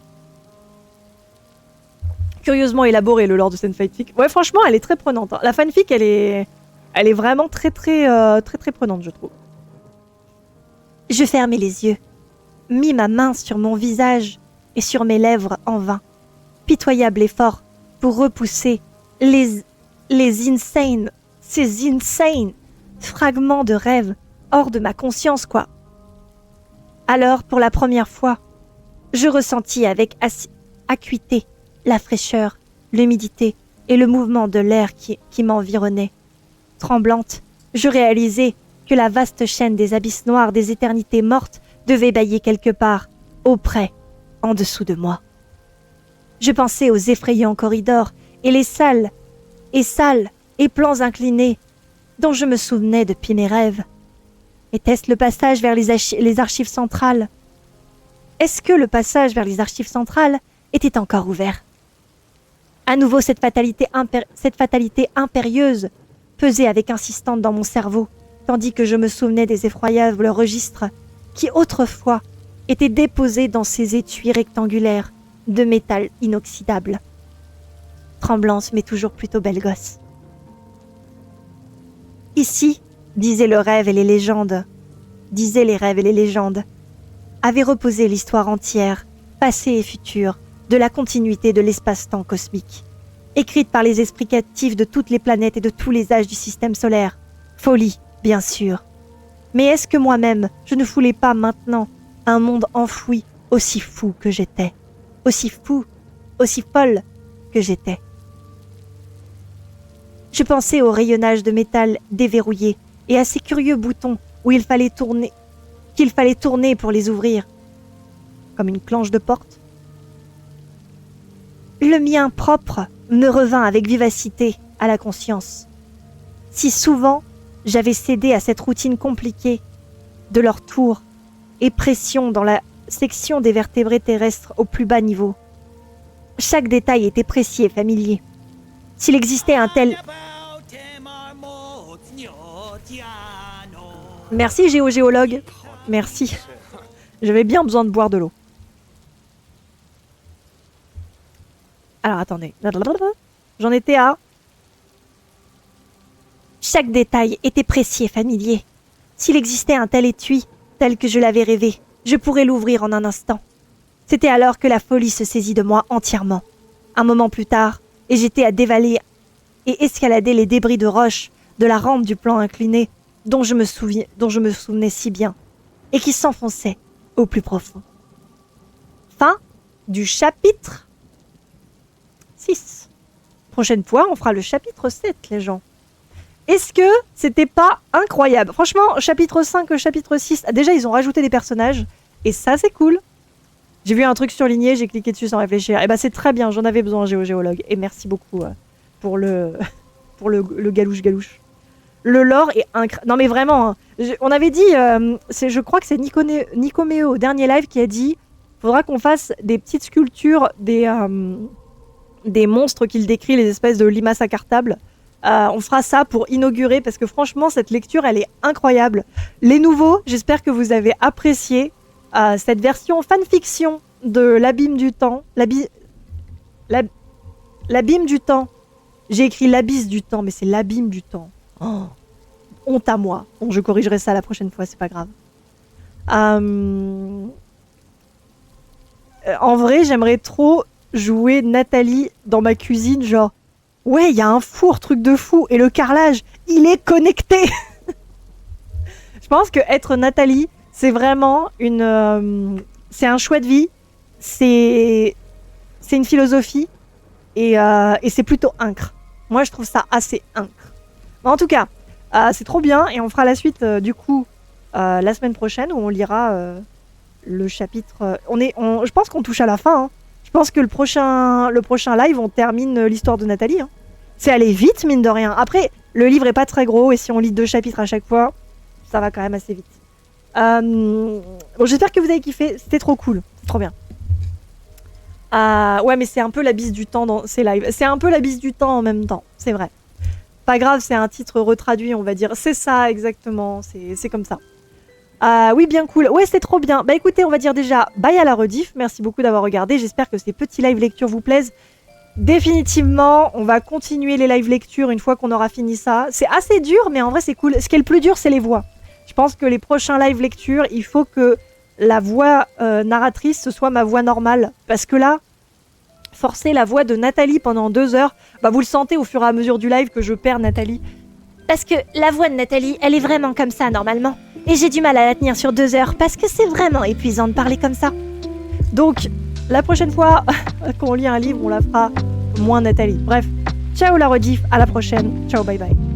Curieusement élaboré le lore de cette fanfic. Ouais, franchement, elle est très prenante. Hein. La fanfic, elle est vraiment très prenante, je trouve. Je fermai les yeux, mis ma main sur mon visage et sur mes lèvres en vain. Pitoyable effort pour repousser ces insane fragments de rêve hors de ma conscience, quoi. Alors, pour la première fois, je ressentis avec acuité la fraîcheur, l'humidité et le mouvement de l'air qui m'environnait. Tremblante, je réalisai que la vaste chaîne des abysses noirs des éternités mortes devait bâiller quelque part, auprès, en dessous de moi. Je pensais aux effrayants corridors et les salles et plans inclinés dont je me souvenais depuis mes rêves. Était-ce le passage vers les archives centrales? Est-ce que le passage vers les archives centrales était encore ouvert? À nouveau, cette fatalité impérieuse pesait avec insistance dans mon cerveau, tandis que je me souvenais des effroyables registres qui autrefois étaient déposés dans ces étuis rectangulaires de métal inoxydable. Tremblante, mais toujours plutôt belle gosse. Ici, disaient les rêves et les légendes, avait reposé l'histoire entière, passée et future, de la continuité de l'espace-temps cosmique, écrite par les esprits captifs de toutes les planètes et de tous les âges du système solaire. Folie, bien sûr. Mais est-ce que moi-même, je ne foulais pas maintenant un monde enfoui aussi fou que j'étais, aussi folle que j'étais? Je pensais au rayonnage de métal déverrouillé et à ces curieux boutons qu'il fallait tourner pour les ouvrir, comme une clenche de porte. Le mien propre me revint avec vivacité à la conscience. Si souvent j'avais cédé à cette routine compliquée de leur tour et pression dans la section des vertébrés terrestres au plus bas niveau. Chaque détail était précis et familier. S'il existait un tel... Merci géologue. Merci. J'avais bien besoin de boire de l'eau. Alors attendez. J'en étais à... Chaque détail était précis et familier. S'il existait un tel étui, tel que je l'avais rêvé, je pourrais l'ouvrir en un instant. C'était alors que la folie se saisit de moi entièrement. Un moment plus tard, et j'étais à dévaler et escalader les débris de roches de la rampe du plan incliné dont je me souvenais si bien, et qui s'enfonçait au plus profond. Fin du chapitre 6. Prochaine fois, on fera le chapitre 7, les gens. Est-ce que c'était pas incroyable? Franchement, chapitre 5, chapitre 6, déjà ils ont rajouté des personnages, et ça c'est cool. J'ai vu un truc surligné, j'ai cliqué dessus sans réfléchir. Et bah c'est très bien, j'en avais besoin, géologue. Et merci beaucoup pour le galouche. Le lore est incroyable. Non mais vraiment, hein, on avait dit, je crois que c'est Nicoméo au dernier live qui a dit faudra qu'on fasse des petites sculptures des monstres qu'il décrit, les espèces de limaces à cartable. On fera ça pour inaugurer parce que franchement cette lecture elle est incroyable. Les nouveaux, j'espère que vous avez apprécié cette version fanfiction de l'abîme du temps. L'abîme du temps. J'ai écrit l'abysse du temps, mais c'est l'abîme du temps. Oh, honte à moi. Bon, je corrigerai ça la prochaine fois, c'est pas grave. En vrai, j'aimerais trop jouer Nathalie dans ma cuisine, genre ouais, il y a un four, truc de fou, et le carrelage, il est connecté. Je pense que être Nathalie, c'est vraiment c'est un choix de vie, c'est une philosophie, et c'est plutôt incre. Moi, je trouve ça assez incre. Mais en tout cas, c'est trop bien, et on fera la suite, du coup, la semaine prochaine, où on lira le chapitre... je pense qu'on touche à la fin, hein. Je pense que le prochain live, on termine l'histoire de Nathalie. Hein. C'est allé vite, mine de rien. Après, le livre est pas très gros, et si on lit 2 chapitres à chaque fois, ça va quand même assez vite. Bon, j'espère que vous avez kiffé, c'était trop cool, c'est trop bien. Ouais, mais c'est un peu l'abysse du temps dans ces lives. C'est un peu l'abysse du temps en même temps, c'est vrai. Pas grave, c'est un titre retraduit, on va dire. C'est ça, exactement, c'est comme ça. Oui, bien cool. Ouais, c'est trop bien. Bah écoutez, on va dire déjà bye à la rediff. Merci beaucoup d'avoir regardé. J'espère que ces petits live lectures vous plaisent. Définitivement, on va continuer les live lectures une fois qu'on aura fini ça. C'est assez dur, mais en vrai, c'est cool. Ce qui est le plus dur, c'est les voix. Je pense que les prochains live lectures, il faut que la voix narratrice, ce soit ma voix normale. Parce que là, forcer la voix de Nathalie pendant 2 heures, bah vous le sentez au fur et à mesure du live que je perds Nathalie. Parce que la voix de Nathalie, elle est vraiment comme ça normalement. Et j'ai du mal à la tenir sur 2 heures parce que c'est vraiment épuisant de parler comme ça. Donc, la prochaine fois qu'on lit un livre, on la fera moins Nathalie. Bref, ciao la rediff, à la prochaine. Ciao, bye bye.